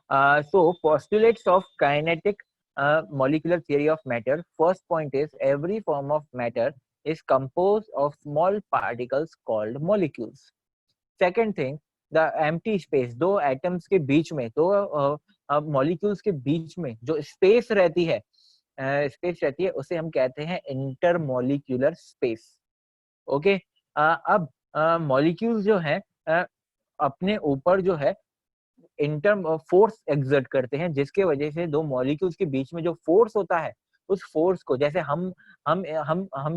So postulates of kinetic molecular theory of matter. First point is every form of matter is composed of small particles called molecules. Second thing, the empty space, दो atoms के बीच में, दो molecules के बीच में जो space रहती है, space रहती है, उसे हम कहते हैं इंटरमोलिक्यूलर स्पेस. ओके, अब मॉलिक्यूल्स जो है अपने ऊपर जो है इंटर फोर्स एक्सर्ट करते हैं, जिसके वजह से दो मॉलिक्यूल्स के बीच में जो फोर्स होता है, उस फोर्स को, जैसे हम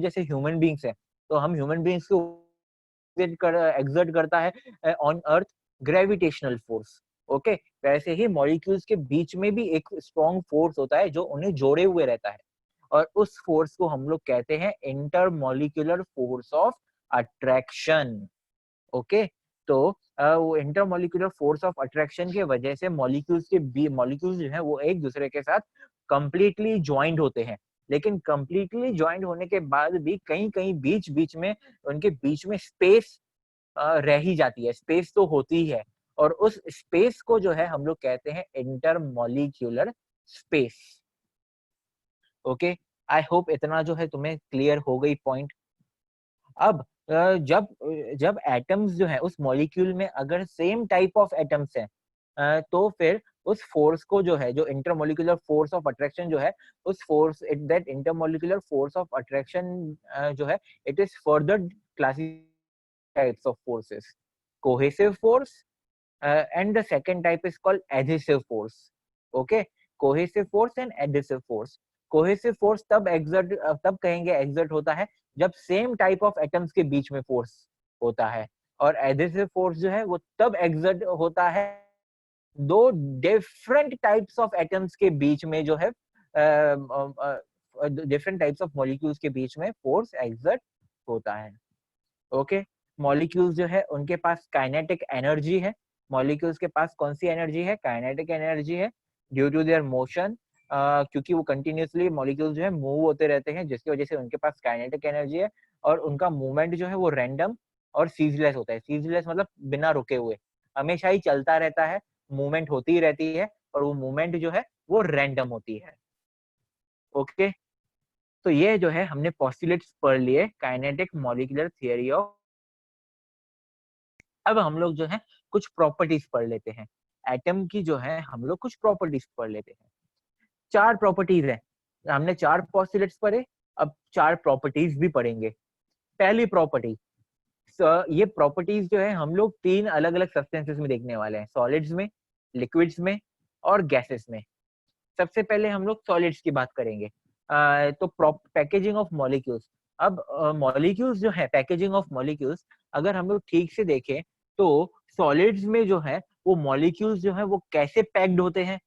जैसे ह्यूमन बीइंग्स हैं, तो हम ह्यूमन बीइंग्स को एक्सर्ट करता है on earth gravitational force. Okay, वैसे ही मॉलिक्यूल्स के बीच में भी एक स्ट्रॉन्ग फोर्स होता है जो उन्हें जोड़े हुए रहता है, और उस फोर्स को हम लोग कहते हैं intermolecular force of attraction. Okay, तो वो इंटरमोलिक्यूलर फोर्स ऑफ अट्रैक्शन की वजह से मॉलिक्यूल्स जो है वो एक दूसरे के साथ कंप्लीटली ज्वाइंट होते हैं, लेकिन कंप्लीटली ज्वाइंट होने के बाद भी कहीं कहीं बीच बीच में उनके बीच में स्पेस रह ही जाती है, स्पेस तो होती है, और उस स्पेस को जो है हम लोग कहते हैं intermolecular space. Okay, I hope इतना जो है तुम्हें क्लियर हो गई पॉइंट. अब जब जब एटम्स जो है उस मॉलिक्यूल में अगर सेम टाइप ऑफ एटम्स हैं, तो फिर उस फोर्स को जो है, जो इंटरमोलिकुलर फोर्स ऑफ अट्रैक्शन जो है, उस force that intermolecular force of attraction जो है, it is further classified types of forces. Cohesive force and the second type is called adhesive force. Okay, cohesive force and adhesive force. Cohesive force तब कहेंगे exert होता है जब same type of atoms के बीच में force होता है, और एडहेसिव फोर्स जो है वो तब exert होता है दो डिफरेंट टाइप्स ऑफ एटम्स के बीच में जो है, डिफरेंट टाइप्स ऑफ मॉलिक्यूल्स के बीच में फोर्स exert होता है. ओके, मॉलिक्यूल्स जो है उनके पास काइनेटिक एनर्जी है. मॉलिक्यूल्स के पास कौन सी एनर्जी है? काइनेटिक एनर्जी है, ड्यू टू देयर मोशन, क्योंकि वो कंटिन्यूअसली मॉलिक्यूल्स जो है मूव होते रहते हैं, जिसकी वजह से उनके पास काइनेटिक एनर्जी है, और उनका मूवमेंट जो है वो रैंडम और सीजलेस होता है. सीजलेस मतलब बिना रुके हुए, हमेशा ही चलता रहता है, मूवमेंट होती ही रहती है, और वो मूवमेंट जो है वो रैंडम होती है. ओके, तो ये जो है हमने पोस्टुलेट्स पढ़ लिए काइनेटिक मॉलिक्यूलर थियरी ऑफ. अब हम लोग जो है कुछ प्रॉपर्टीज पढ़ लेते हैं. एटम की जो है हम लोग कुछ प्रॉपर्टीज पढ़ लेते हैं. 4 प्रॉपर्टीज है. हमने 4 पोस्टुलेट्स पढ़े, अब 4 प्रॉपर्टीज भी पढ़ेंगे. पहली प्रॉपर्टी, ये प्रॉपर्टीज जो है हम लोग 3 अलग अलग सब्सटेंसेस में देखने वाले हैं, सॉलिड्स में, लिक्विड्स में और गैसेस में. सबसे पहले हम लोग सॉलिड्स की बात करेंगे. तो पैकेजिंग ऑफ मॉलिक्यूल्स. अब मॉलिक्यूल्स जो है, पैकेजिंग ऑफ मॉलिक्यूल्स, अगर हम लोग ठीक से देखें तो सॉलिड्स में जो है वो मॉलिक्यूल्स जो है वो कैसे पैक्ड होते हैं.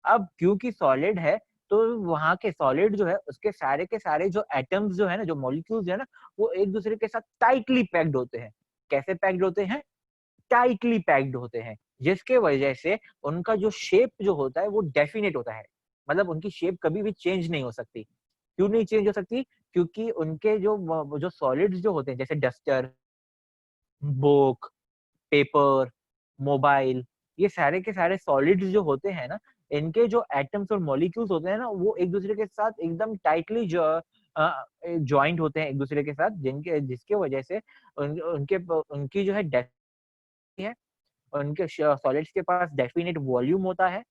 अब क्योंकि सॉलिड है, तो वहां के सॉलिड जो है उसके सारे के सारे जो एटम्स जो है ना, जो मॉलिक्यूल्स है ना, वो एक दूसरे के साथ टाइटली पैक्ड होते हैं. कैसे पैक्ड होते हैं? टाइटली पैक्ड होते हैं, जिसके वजह से उनका जो शेप जो होता है वो डेफिनेट होता है. मतलब उनकी शेप कभी भी चेंज नहीं हो सकती. क्यों नहीं चेंज हो सकती? क्योंकि उनके जो सॉलिड्स जो होते हैं, जैसे डस्टर, बुक, पेपर, मोबाइल, ये सारे के सारे सॉलिड्स जो होते हैं ना, इनके जो एटम्स और मॉलिक्यूल्स होते हैं ना, वो एक दूसरे के साथ एकदम टाइटली ज्वाइंट होते हैं एक दूसरे के साथ, जिसके वजह से उनकी जो है है, उनके सॉलिड्स के पास डेफिनेट वॉल्यूम होता है,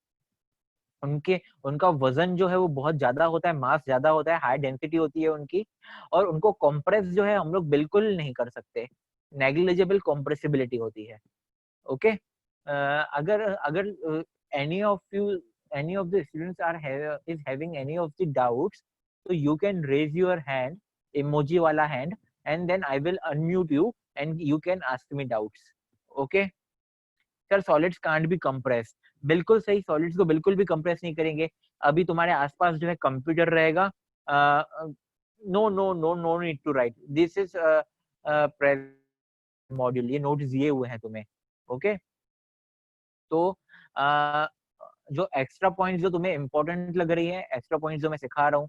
उनका वजन जो है वो बहुत ज्यादा होता है, मास ज्यादा होता है, हाई डेंसिटी होती है उनकी, और उनको कंप्रेस जो है हम लोग बिल्कुल नहीं कर सकते, नेग्लिजिबल कंप्रेसिबिलिटी होती है. ओके, अगर अगर any of the students is having any of the doubts, तो you can raise your hand, emoji वाला hand, and then I will unmute you and you can ask me doubts. Okay sir, solids can't be compress. बिल्कुल सही, solids को बिल्कुल भी compress नहीं करेंगे. अभी तुम्हारे आसपास जो है कंप्यूटर रहेगा. No no no no need to write, this is module, ये नोट्स दिए हुए हैं तुम्हें. ओके, तो जो एक्स्ट्रा पॉइंट्स जो तुम्हें इंपॉर्टेंट लग रही है, एक्स्ट्रा पॉइंट्स जो मैं सिखा रहा हूँ,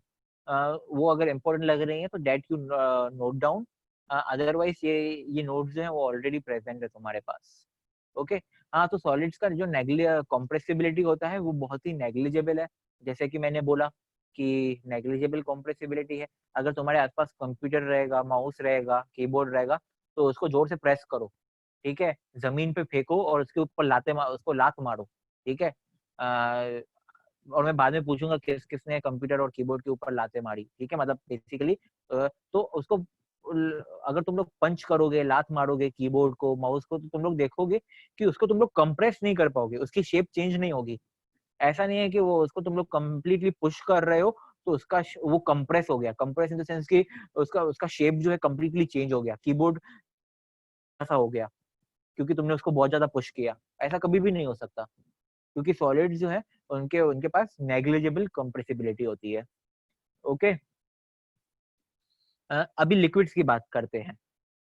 वो अगर इंपॉर्टेंट लग रही है तो that you note down. Otherwise ये नोट्स जो है वो ऑलरेडी प्रेजेंट है तुम्हारे पास. ओके, हाँ, तो सॉलिड्स का जो कॉम्प्रेसिबिलिटी होता है वो बहुत ही नेग्लिजिबल है। जैसे कि मैंने बोला कि नेग्लिजिबल कॉम्प्रेसिबिलिटी है। अगर तुम्हारे आसपास कंप्यूटर रहेगा, माउस रहेगा, कीबोर्ड रहेगा, तो उसको जोर से प्रेस करो, ठीक है? ज़मीन पे फेंको और उसके ऊपर उसको लात मारो, ठीक है? और मैं बाद में पूछूँगा किसने कंप्यूटर और कीबोर्ड के ऊपर लातें मारी, ठीक है? मतलब बेसिकली तो उसको अगर तुम लोग पंच करोगे, लात मारोगे कीबोर्ड को, माउस को, तो तुम लोग देखोगे कि उसको तुम लोग कंप्रेस नहीं कर पाओगे, उसकी शेप चेंज नहीं होगी। ऐसा नहीं है कि वो उसको तुम लोग कंप्लीटली पुश कर रहे हो, तो उसका वो कंप्रेस हो गया। कंप्रेस इन द सेंस कि उसका उसका शेप जो है कंप्लीटली चेंज हो गया। कीबोर्ड ऐसा हो गया, क्योंकि तुमने उसको बहुत ज़्यादा पुश किया। ऐसा कभी भी नहीं हो सकता, क्योंकि सॉलिड्स जो है उनके उनके पास नेग्लिजिबल कंप्रेसिबिलिटी होती है। ओके। अभी लिक्विड्स की बात करते हैं।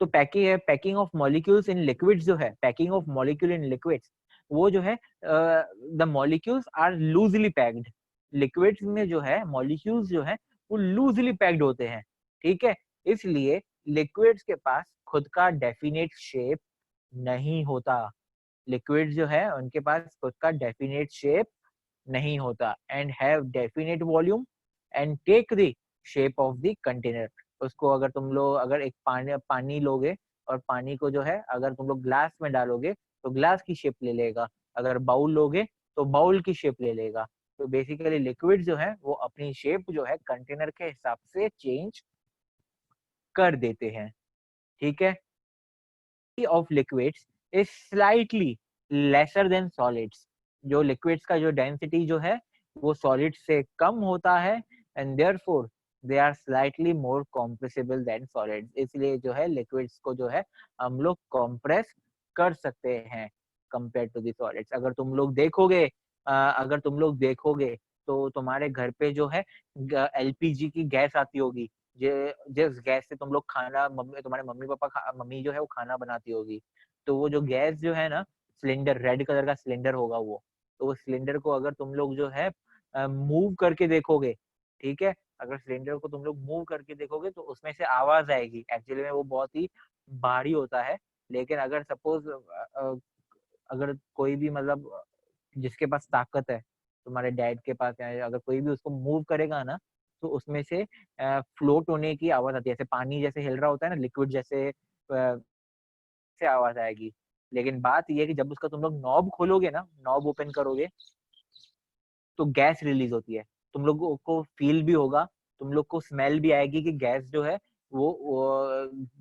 तो packing of molecules in liquids जो है, packing of molecule in liquids, वो जो है the molecules are loosely packed. Liquids में जो है मॉलिक्यूल्स जो है वो लूजली पैक्ड होते हैं, ठीक है? इसलिए लिक्विड्स के पास खुद का डेफिनेट शेप नहीं होता। लिक्विड्स जो है उनके पास खुद का डेफिनेट शेप नहीं होता and have definite volume and take the shape of the container. उसको अगर तुम लोग अगर एक पानी लोगे और पानी को जो है अगर तुम लोग ग्लास में डालोगे तो ग्लास की शेप ले लेगा, अगर बाउल लोगे तो बाउल की शेप ले लेगा। तो बेसिकली लिक्विड जो है वो अपनी शेप जो है कंटेनर के हिसाब से चेंज कर देते हैं, ठीक है? Of liquids is slightly lesser than solids. जो लिक्विड्स का जो डेंसिटी जो है वो सॉलिड्स से कम होता है and therefore they are slightly more compressible than solids. इसलिए जो है लिक्विड्स को जो है हम लोग कॉम्प्रेस कर सकते हैं कंपेयर टू दी सॉलिड्स। अगर तुम लोग देखोगे तो तुम्हारे घर पे जो है एलपीजी की गैस आती होगी, जिस गैस से तुम लोग खाना तुम्हारे मम्मी जो है वो खाना बनाती होगी। तो वो जो गैस जो है ना, सिलेंडर रेड कलर का सिलेंडर होगा वो। तो वो सिलेंडर को अगर तुम लोग जो है मूव करके देखोगे, ठीक है? अगर सिलेंडर को तुम लोग मूव करके देखोगे तो उसमें से आवाज आएगी। एक्चुअली में वो बहुत ही भारी होता है। लेकिन अगर सपोज अगर कोई भी मतलब जिसके पास ताकत है, तुम्हारे डैड के पास, या अगर कोई भी उसको मूव करेगा ना, तो उसमें से फ्लोट होने की आवाज आती है। जैसे पानी जैसे हिल रहा होता है ना, लिक्विड जैसे से आवाज आएगी। लेकिन बात ये है कि जब उसका तुम लोग नॉब खोलोगे ना, नॉब ओपन करोगे, तो गैस रिलीज होती है। तुम लोगों को फील भी होगा, तुम लोग को स्मेल भी आएगी कि गैस जो है वो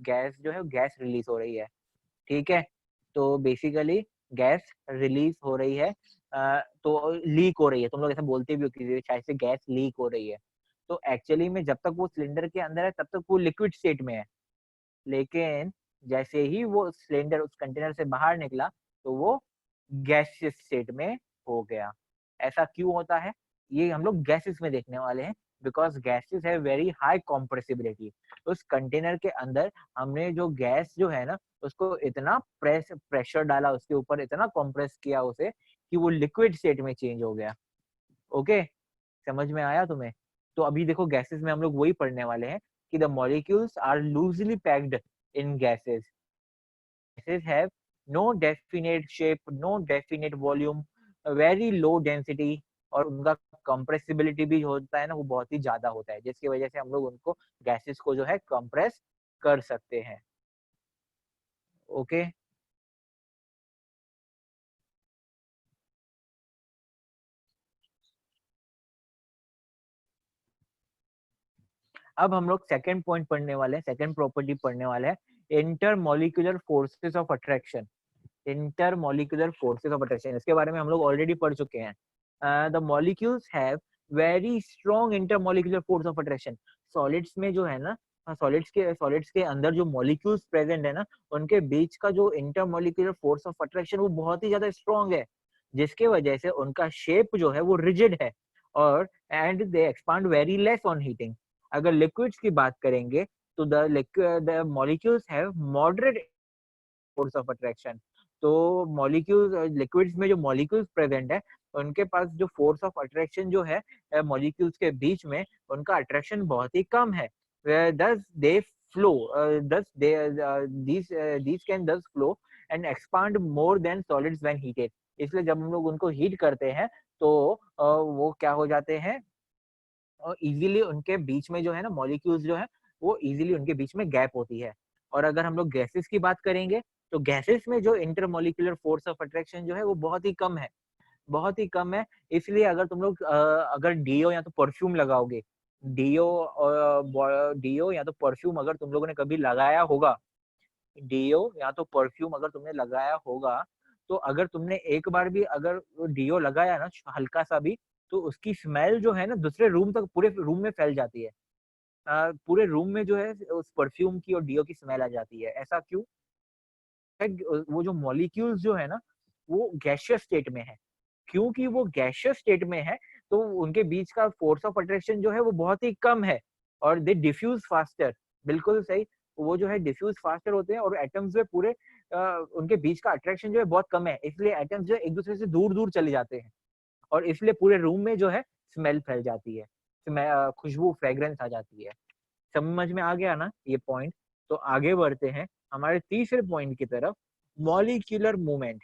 गैस रिलीज हो रही है, ठीक है? तो बेसिकली गैस रिलीज हो रही है, तो लीक हो रही है। तुम लोग ऐसा बोलते भी हो कि शायद से गैस लीक हो रही है। तो एक्चुअली में जब तक वो सिलेंडर के अंदर है तब तक वो लिक्विड स्टेट में है। लेकिन जैसे ही वो सिलेंडर उस कंटेनर से बाहर निकला तो वो गैसियस स्टेट में हो गया। ऐसा क्यों होता है? ये हम लोग गैसेस में देखने वाले हैं, बिकॉज गैसेस है वेरी हाई कॉम्प्रेसिबिलिटी। उस कंटेनर के अंदर हमने जो गैस जो है ना, उसको इतना प्रेशर डाला उसके ऊपर, इतना कॉम्प्रेस किया उसे कि वो लिक्विड स्टेट में चेंज हो गया। ओके, समझ में आया तुम्हें? तो अभी देखो गैसेस में हम लोग वही पढ़ने वाले हैं कि the molecules are loosely packed in gases. Gases have no definite shape, no definite volume, very low density, और उनका कंप्रेसिबिलिटी भी होता है ना, वो बहुत ही ज्यादा होता है, जिसकी वजह से हम लोग उनको गैसेस को जो है कंप्रेस कर सकते हैं। ओके। अब हम लोग सेकंड पॉइंट पढ़ने वाले हैं, सेकंड प्रॉपर्टी पढ़ने वाले हैं, intermolecular forces of attraction. Intermolecular forces of attraction, इसके बारे में हम लोग ऑलरेडी पढ़ चुके हैं। The molecules have very strong intermolecular force of attraction. Solids में जो है ना, सॉलिड्स के अंदर जो मॉलिक्यूल्स प्रेजेंट है ना, उनके बीच का जो इंटरमॉलिक्यूलर फोर्स ऑफ अट्रैक्शन वो बहुत ही ज्यादा स्ट्रॉन्ग है, जिसके वजह से उनका शेप जो है वो रिजिड है, और and they expand very less on heating. अगर लिक्विड्स की बात करेंगे तो the molecules have moderate force of attraction. तो मॉलिक्यूल्स लिक्विड्स में जो मॉलिक्यूल्स प्रेजेंट है उनके पास जो फोर्स ऑफ अट्रैक्शन जो है मॉलिक्यूल्स के बीच में, उनका अट्रैक्शन बहुत ही कम है। thus they flow thus they these these can thus flow and expand more than solids when heated. इसलिए जब हम लोग उनको हीट करते हैं तो वो क्या हो जाते हैं, और इजीली उनके बीच में जो है ना मॉलिक्यूल्स जो है वो इजीली उनके बीच में गैप होती है। और अगर हम लोग गैसेस की बात करेंगे तो गैसेस में जो इंटरमॉलिक्यूलर फोर्स ऑफ अट्रैक्शन जो है वो बहुत ही कम है, बहुत ही कम है। इसलिए अगर तुम लोग अगर डीओ या तो परफ्यूम लगाओगे, डीओ या तो परफ्यूम अगर तुम लोगों ने कभी लगाया होगा, डीओ या तो परफ्यूम अगर तुमने लगाया होगा, तो अगर तुमने एक बार भी अगर डीओ लगाया ना हल्का सा भी, तो उसकी स्मेल जो है ना दूसरे रूम तक पूरे रूम में फैल जाती है। पूरे रूम में जो है उस परफ्यूम की और डीओ की स्मेल आ जाती है। ऐसा क्यों? वो जो मॉलिक्यूल्स जो है ना वो गैसियस स्टेट में है। क्योंकि वो गैसियस स्टेट में है तो उनके बीच का फोर्स ऑफ अट्रैक्शन जो है वो बहुत ही कम है और दे डिफ्यूज फास्टर। बिल्कुल सही, वो जो है डिफ्यूज फास्टर होते हैं और एटम्स जो है पूरे उनके बीच का अट्रैक्शन जो है बहुत कम है, इसलिए एटम्स जो है एक दूसरे से दूर दूर चले जाते हैं और इसलिए पूरे रूम में जो है स्मेल फैल जाती है, खुशबू फ्रेग्रेंस आ जाती है। समझ में आ गया ना ये पॉइंट? तो आगे बढ़ते हैं हमारे तीसरे पॉइंट की तरफ, मॉलिक्यूलर मूवमेंट।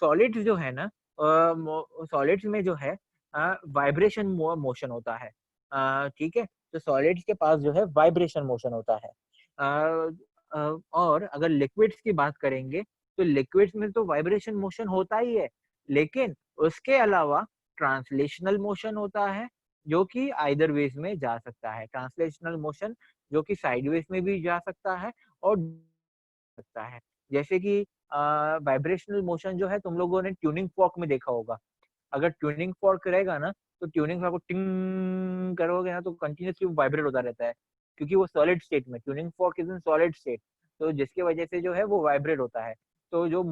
सॉलिड्स जो है ना, सॉलिड्स में जो है वाइब्रेशन मोशन होता है। ठीक है, तो सॉलिड्स के पास जो है वाइब्रेशन मोशन होता है। और अगर लिक्विड्स की बात करेंगे तो लिक्विड्स में तो वाइब्रेशन मोशन होता ही है, लेकिन उसके अलावा ट्रांसलेशनल मोशन होता है जो कि आइदर वेज में जा सकता है। ट्रांसलेशनल मोशन जो कि साइडवेज में भी जा सकता है और सकता है। जैसे कि वाइब्रेशनल मोशन जो है तुम लोगों ने ट्यूनिंग फॉर्क में देखा होगा। अगर ट्यूनिंग फॉर्क रहेगा ना तो ट्यूनिंग फॉर्क को टिंग करोगे ना तो कंटिन्यूअसली वाइब्रेट होता रहता है, क्योंकि वो सॉलिड स्टेट में, tuning fork is in solid state, तो जिसकी वजह से जो है वो वाइब्रेट होता है। तो जो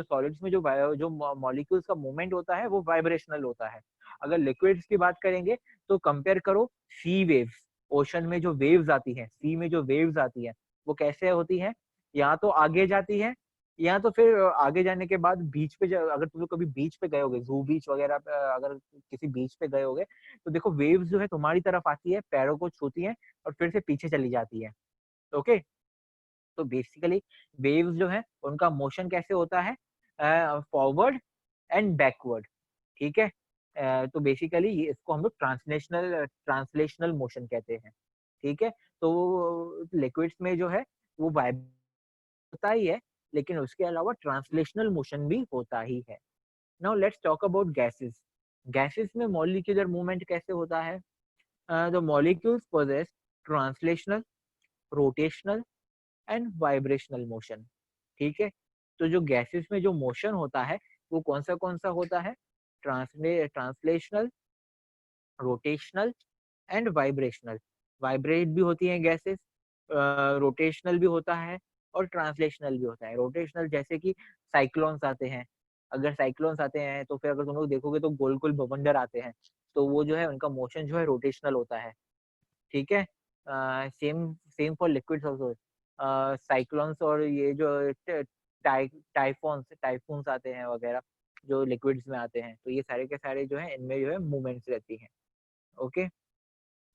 सॉलिड्स में जो मॉलिक्यूल्स का मूवमेंट होता है वो वाइब्रेशनल होता है। अगर लिक्विड्स की बात करेंगे तो कंपेयर करो सी वेव्स। ओशन में जो वेव्स आती हैं, सी में जो वेव्स आती हैं वो कैसे होती हैं, या तो आगे जाती है या तो फिर आगे जाने के बाद बीच पे अगर तुम लोग कभी बीच पे गए होगे, जू बीच वगैरह पे, अगर किसी बीच पे गए होगे तो देखो वेव्स जो है तुम्हारी तरफ आती है, पैरों को छूती है और फिर से पीछे चली जाती है। ओके, तो बेसिकली वेव्स जो है उनका मोशन कैसे होता है, फॉरवर्ड एंड बैकवर्ड। ठीक है, तो बेसिकली ये इसको हम लोग ट्रांसलेशनल मोशन कहते हैं। ठीक है, तो लिक्विड्स में जो है वो होता ही है, लेकिन उसके अलावा ट्रांसलेशनल मोशन भी होता ही है। Now let's talk about gases. Gases में मॉलिक्यूलर मूवमेंट कैसे होता है? The molecules possess translational, rotational and vibrational motion. ठीक है, तो जो गैसेस में जो मोशन होता है वो कौन सा होता है? Translational, rotational and vibrational. Vibrate भी होती हैं गैसेस, रोटेशनल भी होता है और ट्रांसलेशनल भी होता है। रोटेशनल जैसे कि साइक्लोन्स आते हैं, अगर साइक्लोन्स आते हैं तो फिर अगर तुम लोग देखोगे तो गोल गोल बवंडर आते हैं, तो वो जो है उनका मोशन जो है रोटेशनल होता है। ठीक है, same same for liquids also. Cyclones और ये जो टाइफून्स आते हैं वगैरह जो लिक्विड्स में आते हैं, तो ये सारे के सारे जो है इनमें जो है मूवमेंट्स रहती हैं। ओके,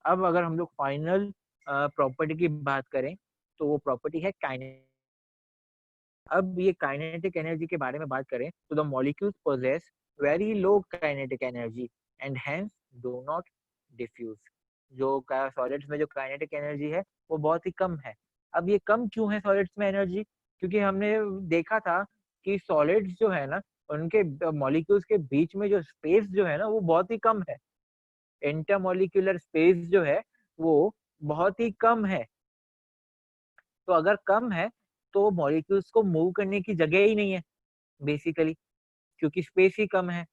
अब अगर हम लोग फाइनल प्रॉपर्टी की बात करें तो वो प्रॉपर्टी है काइनेटिक। अब ये काइनेटिक एनर्जी के बारे में बात करें तो the molecules possess very low kinetic energy and hence do not diffuse. जो सॉलिड्स में जो काइनेटिक एनर्जी है वो बहुत ही कम है। अब ये कम क्यों है सॉलिड्स में एनर्जी? क्योंकि हमने देखा था कि सॉलिड्स जो है ना उनके मॉलिक्यूल्स के बीच में जो स्पेस जो है ना वो बहुत ही कम है। इंटरमॉलिक्यूलर स्पेस जो है वो बहुत ही कम है। तो अगर कम है तो मॉलिक्यूल्स को मूव करने की जगह ही नहीं है बेसिकली, क्योंकि स्पेस ही कम है।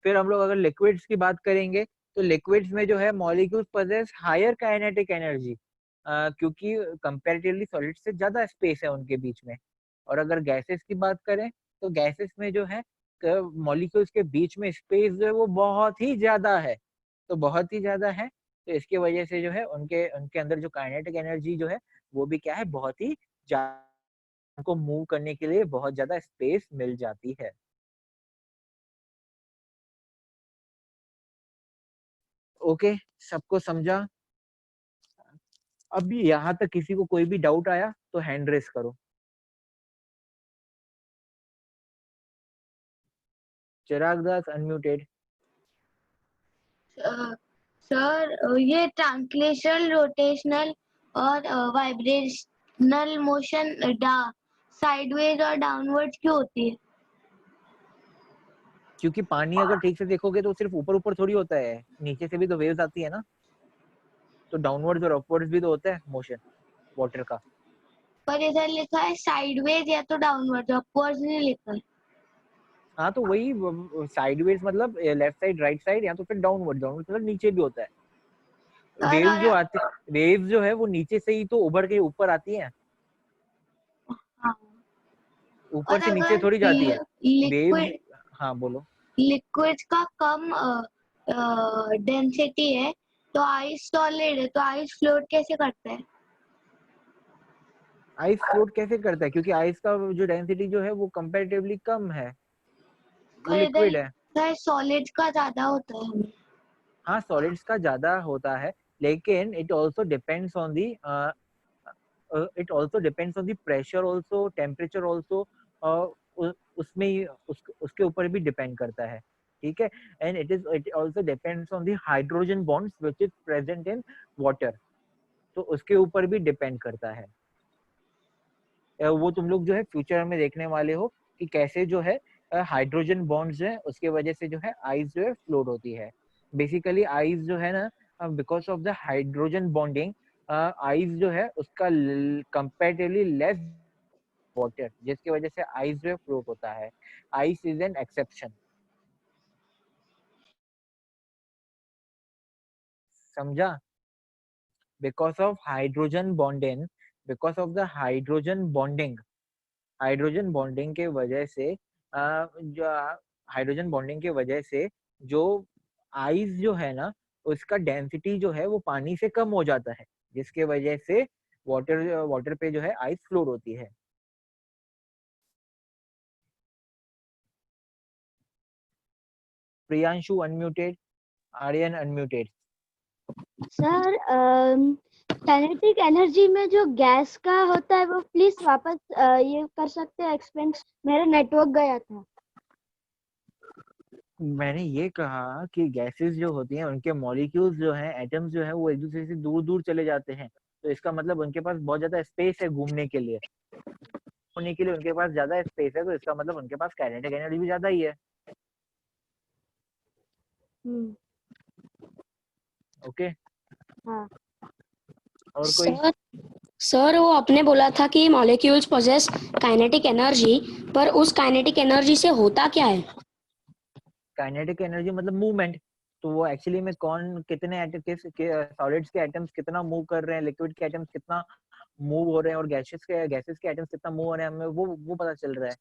फिर हम लोग अगर लिक्विड्स की बात करेंगे तो लिक्विड्स में जो है molecules possess higher kinetic energy, क्योंकि कंपैरेटिवली सॉलिड से ज्यादा स्पेस है उनके बीच में। और अगर गैसेस की बात करें तो गैसेस में जो है मॉलिक्यूल्स के बीच में स्पेस जो है वो बहुत ही ज्यादा है, तो बहुत ही ज्यादा है, तो इसकी वजह से जो है उनके उनके अंदर जो काइनेटिक एनर्जी जो है वो भी क्या है, बहुत ही ज्यादा, उनको मूव करने के लिए बहुत ज्यादा स्पेस मिल जाती है। ओके, सबको समझा? अब यहाँ तक किसी को कोई भी डाउट आया तो हैंड रेस करो। चिराग दास अनम्यूटेड। सर ये ट्रांसलेशनल, रोटेशनल और वाइब्रेशनल मोशन साइडवेज और डाउनवर्ड क्यों होती है? क्योंकि पानी अगर ठीक से देखोगे तो सिर्फ ऊपर ऊपर थोड़ी होता है, नीचे से भी तो वेव्स आती है ना, तो डाउनवर्ड्स और अपवर्ड्स भी तो होता है मोशन वाटर का। पर इधर लिखा है साइडवेज या तो डाउनवर्ड, अपवर्ड नहीं लिखा है। हाँ तो वही साइडवेज मतलब लेफ्ट साइड राइट साइड, या तो फिर डाउनवर्ड, डाउनवर्ड मतलब नीचे भी होता है। वेव्स जो आते, वेव्स जो है वो नीचे से ही तो उभर के ऊपर आती है, हाँ। ऊपर और से नीचे अगर थोड़ी जाती है वेव्स। लिक्विड हाँ बोलो। लिक्विड का कम डेंसिटी है तो आइस सॉलिड है, तो आइस फ्लोट कैसे करता है? आइस फ्लोट कैसे करता है? क्योंकि आइस का जो डेंसिटी जो है वो कंपैरेटिवली कम है, वो पर इधर लिक्विड है। लिखा है सॉलिड का ज्यादा होता है हमें। हाँ सॉलिड्स का ज्यादा होता है, लेकिन it also depends on the it also depends on the pressure also, temperature also, उसमें उसके ऊपर भी डिपेंड करता है, ठीक है। And it also depends on the hydrogen bonds which is present in water, तो उसके ऊपर भी डिपेंड करता है। वो तुम लोग जो है फ्यूचर में देखने वाले हो कि कैसे जो है हाइड्रोजन बॉन्ड्स है उसके वजह से जो है आइस जो है फ्लोट होती है। बेसिकली आइस जो है ना, because of the hydrogen bonding, ice जो है उसका कंपैरेटिवली लेस वाटर, जिसकी वजह से आइस जो है फ्लोट होता है। आइस इज एन एक्सेप्शन, समझा? Because of hydrogen bonding, because of the hydrogen bonding के वजह से जो हाइड्रोजन बॉन्डिंग के वजह से जो आइस जो है ना उसका डेंसिटी जो है वो पानी से कम हो जाता है, जिसके वजह से वाटर पे जो है आइस फ्लोट होती है। Priyanshu unmuted, Aryan unmuted. Sir kinetic energy में जो गैस का होता है वो प्लीज वापस ये कर सकते हैं एक्सप्लेन, मेरा नेटवर्क गया था। मैंने ये कहा कि गैसेस जो होती हैं उनके मॉलिक्यूल्स जो हैं, एटम्स जो है वो एक दूसरे से दूर दूर चले जाते हैं, तो इसका मतलब उनके पास बहुत ज्यादा स्पेस है घूमने के लिए, होने के लिए उनके पास ज्यादा स्पेस है, तो इसका मतलब उनके पास काइनेटिक एनर्जी भी ज्यादा ही है। ओके। हाँ और कोई? सर सर वो आपने बोला था कि मॉलिक्यूल्स पोजेस काइनेटिक एनर्जी, पर उस काइनेटिक एनर्जी से होता क्या है? काइनेटिक एनर्जी मतलब मूवमेंट, तो वो एक्चुअली में कौन कितने सॉलिड्स के एटम्स कितना मूव कर रहे हैं, लिक्विड के एटम्स कितना मूव हो रहे हैं, और गैसेस के एटम्स कितना मूव हो रहे हैं, हमें वो पता चल रहा है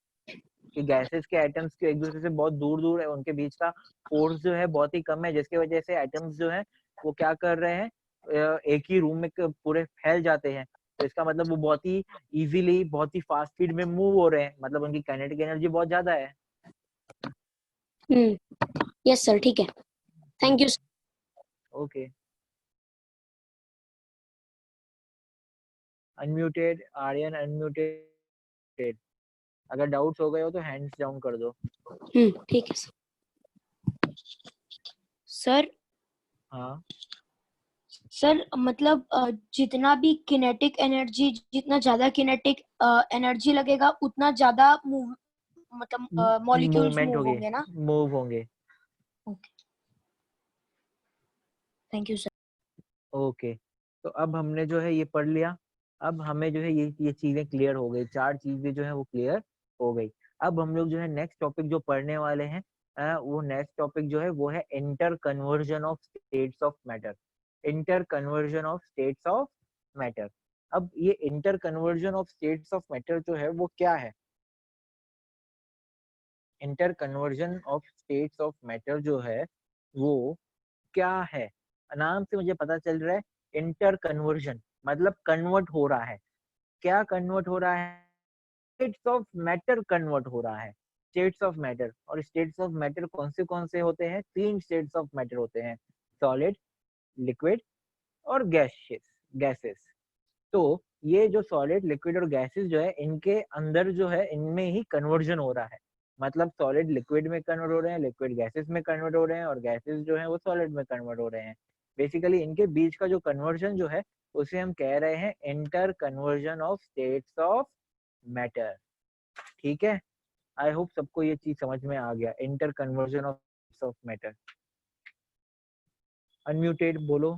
कि गैसेस के एटम्स के एक दूसरे से बहुत दूर दूर है, उनके बीच का फोर्स जो है बहुत ही कम है, जिसकी वजह से एटम्स जो है वो क्या कर रहे हैं, एक ही रूम में पूरे फैल जाते हैं, तो इसका मतलब वो बहुत ही इजीली बहुत ही फास्ट स्पीड में मूव हो रहे हैं, मतलब उनकी काइनेटिक एनर्जी बहुत ज्यादा है। यस सर, ठीक है, thank you. Okay. Unmuted, Aryan unmuted. अगर डाउट्स हो गए हो तो हैंड्स डाउन कर दो। ठीक है सर। हाँ सर मतलब जितना भी किनेटिक एनर्जी, जितना ज्यादा किनेटिक एनर्जी लगेगा उतना ज्यादा मूव, मतलब मॉलिक्यूल्स मूवमेंट मूव होंगे, होंगे ना? मूव होंगे। Okay, thank you sir. Okay, तो अब हमने जो है ये पढ़ लिया, अब हमें जो है ये चीजें क्लियर हो गई, चार चीजें जो है वो क्लियर हो गई। अब हम लोग जो है नेक्स्ट टॉपिक जो पढ़ने वाले हैं, वो नेक्स्ट टॉपिक जो है वो है inter conversion of states of matter. Inter conversion of states of matter. अब ये inter conversion of states of matter जो है वो क्या है? Inter conversion of states of matter जो है वो क्या है? नाम से मुझे पता चल रहा है, इंटर कन्वर्जन मतलब कन्वर्ट हो रहा है। क्या कन्वर्ट हो रहा है? स्टेट्स ऑफ मैटर कन्वर्ट हो रहा है, स्टेट्स ऑफ मैटर। और स्टेट्स ऑफ मैटर कौन से होते हैं? तीन स्टेट्स ऑफ मैटर होते हैं, सॉलिड, लिक्विड और गैसेस। तो ये जो सॉलिड, लिक्विड और गैसेस जो है इनके अंदर जो है इनमें ही कन्वर्जन हो रहा है। मतलब सॉलिड लिक्विड में कन्वर्ट हो रहे हैं, लिक्विड गैसेस में कन्वर्ट हो रहे हैं और गैसेस जो है वो सॉलिड में कन्वर्ट हो रहे हैं। बेसिकली इनके बीच का जो कन्वर्जन जो है उसे हम कह रहे हैं inter conversion of states of matter. ठीक है, आई होप सबको ये चीज समझ में आ गया, inter conversion of matter. Unmuted बोलो।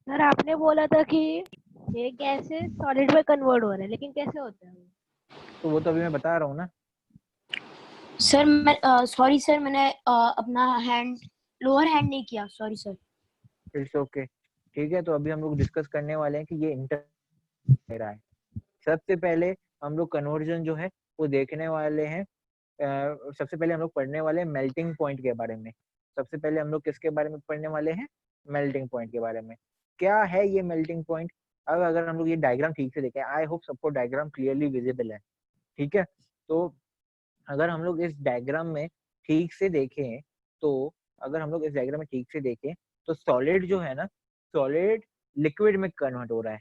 सर आपने बोला था कि ये गैसेस सॉलिड में कन्वर्ट हो रहे हैं, लेकिन कैसे होता है वो? तो वो तो अभी मैं बता रहा हूँ ना। सर मैं सॉरी सर, मैंने अपना हैंड लोअर हैंड नहीं किया, सॉरी सर। इट्स ओके, ठीक है। तो अभी हम लोग डिस्कस करने वाले हैं कि ये इंटर रहा है। सबसे पहले हम लोग कन्वर्जन जो है वो देखने वाले हैं। सबसे पहले हम लोग पढ़ने वाले हैं मेल्टिंग पॉइंट के बारे में। सबसे पहले हम लोग किसके बारे में पढ़ने वाले हैं? मेल्टिंग पॉइंट के बारे में। क्या है ये मेल्टिंग पॉइंट? अब अगर हम लोग ये डायग्राम ठीक से देखें, आई होप सबको डायग्राम क्लियरली विजिबल है। ठीक है, तो अगर हम लोग इस डायग्राम में ठीक से देखें तो सॉलिड जो है ना, सॉलिड लिक्विड में कन्वर्ट हो रहा है।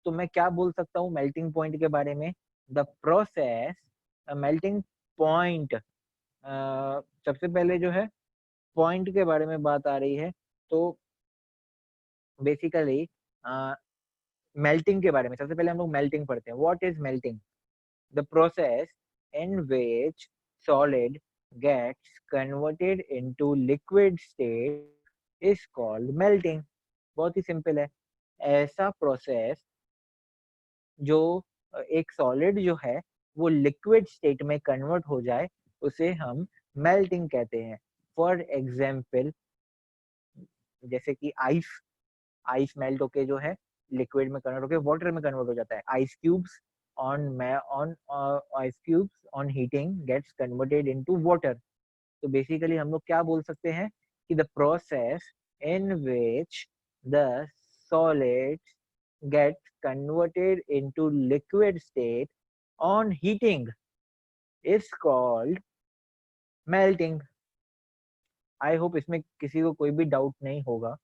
तो मैं क्या बोल सकता हूँ मेल्टिंग पॉइंट के बारे में? The process melting point. सबसे पहले जो है पॉइंट के बारे में बात आ रही है, तो बेसिकली मेल्टिंग के बारे में सबसे पहले हम लोग मेल्टिंग पढ़ते हैं। What is melting? The process in which solid gets converted into liquid state is called melting. बहुत ही सिंपल है। ऐसा प्रोसेस जो एक सॉलिड जो है वो लिक्विड स्टेट में कन्वर्ट हो जाए उसे हम मेल्टिंग कहते हैं। फॉर एग्जाम्पल, जैसे कि आइस मेल्ट होके जो है लिक्विड में कन्वर्ट होके वाटर में कन्वर्ट हो जाता है। Ice cubes on heating gets converted into water. तो बेसिकली हम लोग क्या बोल सकते हैं कि the process in which the solids get converted into liquid state on heating is called melting. I hope इसमें किसी को कोई भी डाउट नहीं होगा।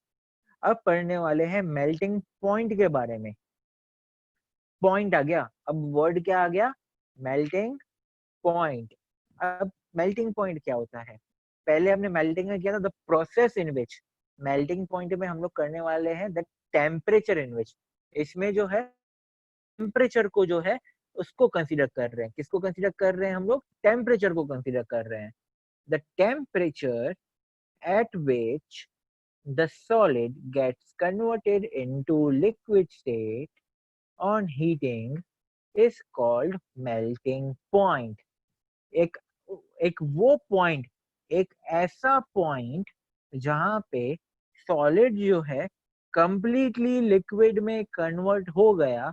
अब पढ़ने वाले हैं मेल्टिंग पॉइंट के बारे में। पॉइंट आ गया, अब वर्ड क्या आ गया? Melting point. अब मेल्टिंग पॉइंट क्या होता है? पहले हमने मेल्टिंग में किया था the process in which. Melting point में हम लोग करने वाले हैं द टेम्परेचर इन विच। इसमें जो है टेम्परेचर को जो है उसको कंसीडर कर रहे हैं। किसको कंसीडर कर रहे हैं हम लोग? टेम्परेचर को कंसीडर कर रहे हैं। The temperature at which the solid gets converted into liquid state on heating is called melting point. एक एक वो पॉइंट, एक ऐसा पॉइंट जहां पे सॉलिड जो है कंप्लीटली लिक्विड में कन्वर्ट हो गया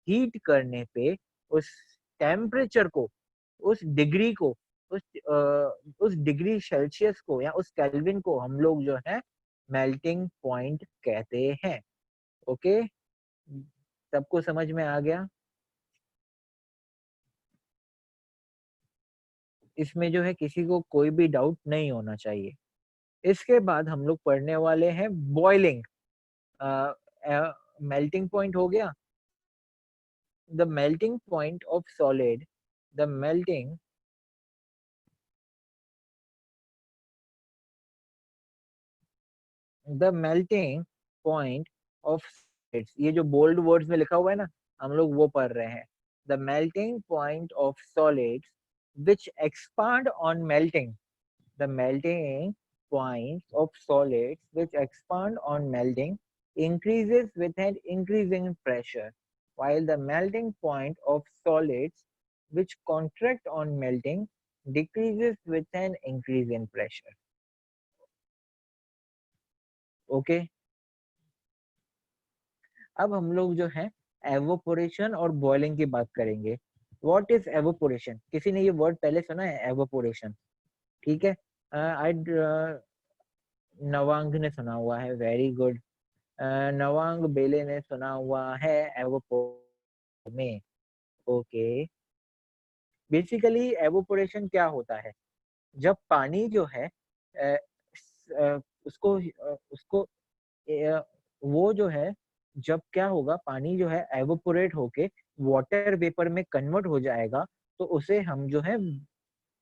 हीट करने पे। उस टेम्परेचर को, उस डिग्री को, उस डिग्री सेल्सियस को या उस केल्विन को हम लोग जो है मेल्टिंग पॉइंट कहते हैं। ओके, सबको समझ में आ गया? इसमें जो है किसी को कोई भी डाउट नहीं होना चाहिए। इसके बाद हम लोग पढ़ने वाले हैं बॉइलिंग। मेल्टिंग पॉइंट हो गया। The melting point of solid, the melting point of solids. ये जो बोल्ड वर्ड्स में लिखा हुआ है ना, हम लोग वो पढ़ रहे हैं। The melting point of solids which expand on melting. The melting point of solids which expand on melting increases with an increasing pressure, while the melting point of solids which contract on melting decreases with an increase in pressure. Okay? अब हम लोग जो है evaporation और boiling की बात करेंगे। What is evaporation? किसी ने ये वर्ड पहले सुना है? एवोपोरेशन। ठीक है, नवांग ने सुना हुआ है, वेरी गुड। नवांग बेले ने सुना हुआ है एवोपोरेशन में। ओके, बेसिकली एवोपोरेशन क्या होता है? जब पानी जो है उसको उसको वो जो है, जब क्या होगा, पानी जो है एवोपोरेट होके वाटर वेपर में कन्वर्ट हो जाएगा तो उसे हम जो है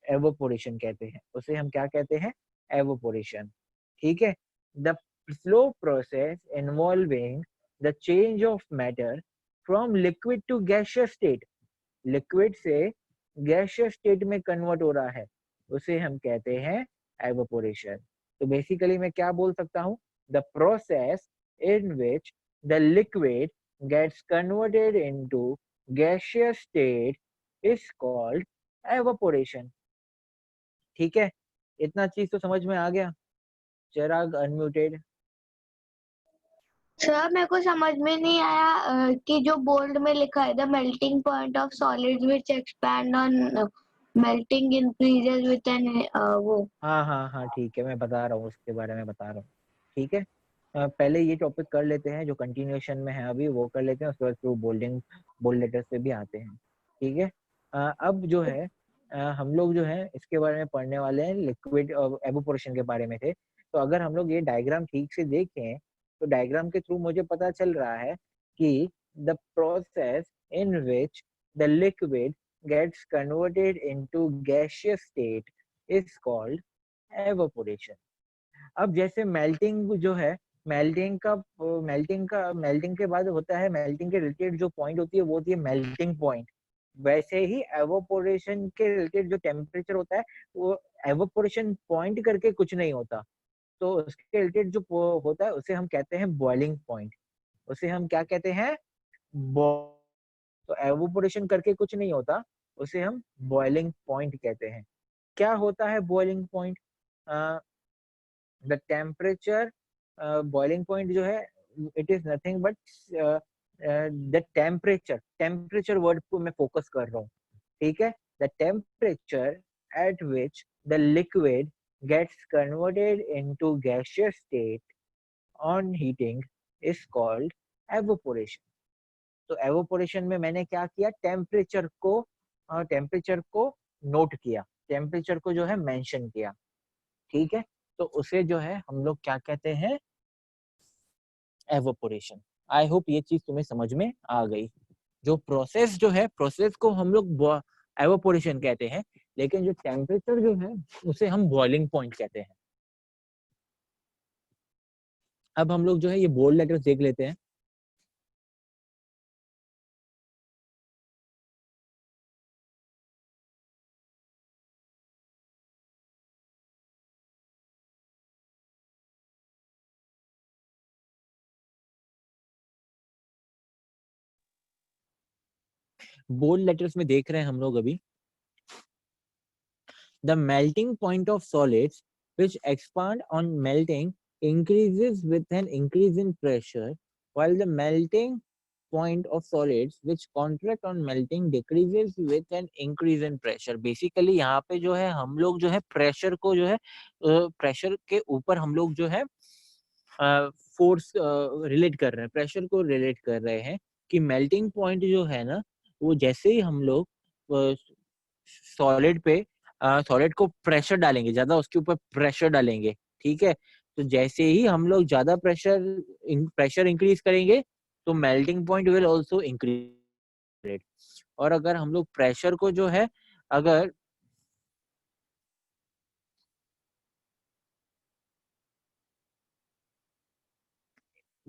एवोपोरेशन कहते हैं। उसे हम क्या कहते हैं? एवोपोरेशन। ठीक है। The slow process involving the change of matter from liquid to gaseous state, liquid से गैसियस स्टेट में कन्वर्ट हो रहा है, उसे हम कहते हैं एवोपोरेशन। तो बेसिकली मैं क्या बोल सकता हूँ? The process in which the liquid gets converted into gaseous state is called evaporation. ठीक है, इतना चीज तो समझ में आ गया। चिराग अनम्यूटेड। सर मेरे को समझ में नहीं आया कि जो बोल्ड में लिखा है the melting point of solid which expand on melting increases with an वो। हाँ हाँ हाँ ठीक है, मैं बता रहा हूँ, उसके बारे में बता रहा हूँ। ठीक है, पहले ये टॉपिक कर लेते हैं जो कंटिन्यूएशन में है अभी, वो कर लेते हैं, उसके बाद थ्रू बोल्ड लेटर्स पे भी आते हैं। ठीक है। अब जो है हम लोग जो है इसके बारे में पढ़ने वाले हैं, लिक्विड एवोपोरेशन के बारे में थे। तो अगर हम लोग ये डायग्राम ठीक से देखें तो डायग्राम के थ्रू मुझे पता चल रहा है कि the process in which the liquid gets converted into gaseous state is called evaporation. अब जैसे मेल्टिंग जो है, मेल्टिंग के बाद होता है, मेल्टिंग के रिलेटेड जो पॉइंट होती है वो होती है मेल्टिंग पॉइंट। वैसे ही एवोपोरेशन के रिलेटेड जो टेम्परेचर होता है वो एवोपोरेशन पॉइंट करके कुछ नहीं होता, तो उसके रिलेटेड जो होता है उसे हम कहते हैं बॉइलिंग पॉइंट। उसे हम क्या कहते हैं? तो एवोपोरेशन करके कुछ नहीं होता, उसे हम बॉइलिंग पॉइंट कहते हैं। क्या होता है boiling point? The temperature, boiling point जो है it is nothing but the temperature word को मैं फोकस कर रहा हूँ। ठीक है, the temperature at which the liquid gets converted into gaseous state on heating is called evaporation. तो एवोपोरेशन में मैंने क्या किया? टेम्परेचर को नोट किया, टेम्परेचर को जो है मेंशन किया। ठीक है, तो उसे जो है हम लोग क्या कहते हैं? एवोपोरेशन। आई होप ये चीज तुम्हें समझ में आ गई। जो प्रोसेस जो है, प्रोसेस को हम लोग एवोपोरेशन कहते हैं, लेकिन जो टेम्परेचर जो है उसे हम बॉइलिंग पॉइंट कहते हैं। अब हम लोग जो है ये बोल्ड लेटर्स देख लेते हैं। बोल्ड लेटर्स में देख रहे हैं हम लोग अभी, the melting point of solids which expand on melting increases with an increase in pressure, while the melting point of solids which contract on melting decreases with an increase in pressure। Basically यहाँ पे जो है हम लोग जो है pressure को जो है प्रेशर के ऊपर हम लोग जो है फोर्स रिलेट कर रहे हैं, प्रेशर को रिलेट कर रहे हैं कि मेल्टिंग पॉइंट जो है ना, वो जैसे ही हम लोग सॉलिड पे सॉलिड को प्रेशर डालेंगे, ज्यादा उसके ऊपर प्रेशर डालेंगे, ठीक है, तो जैसे ही हम लोग ज्यादा प्रेशर इंक्रीज करेंगे तो melting point will also increase. और अगर हम लोग प्रेशर को जो है अगर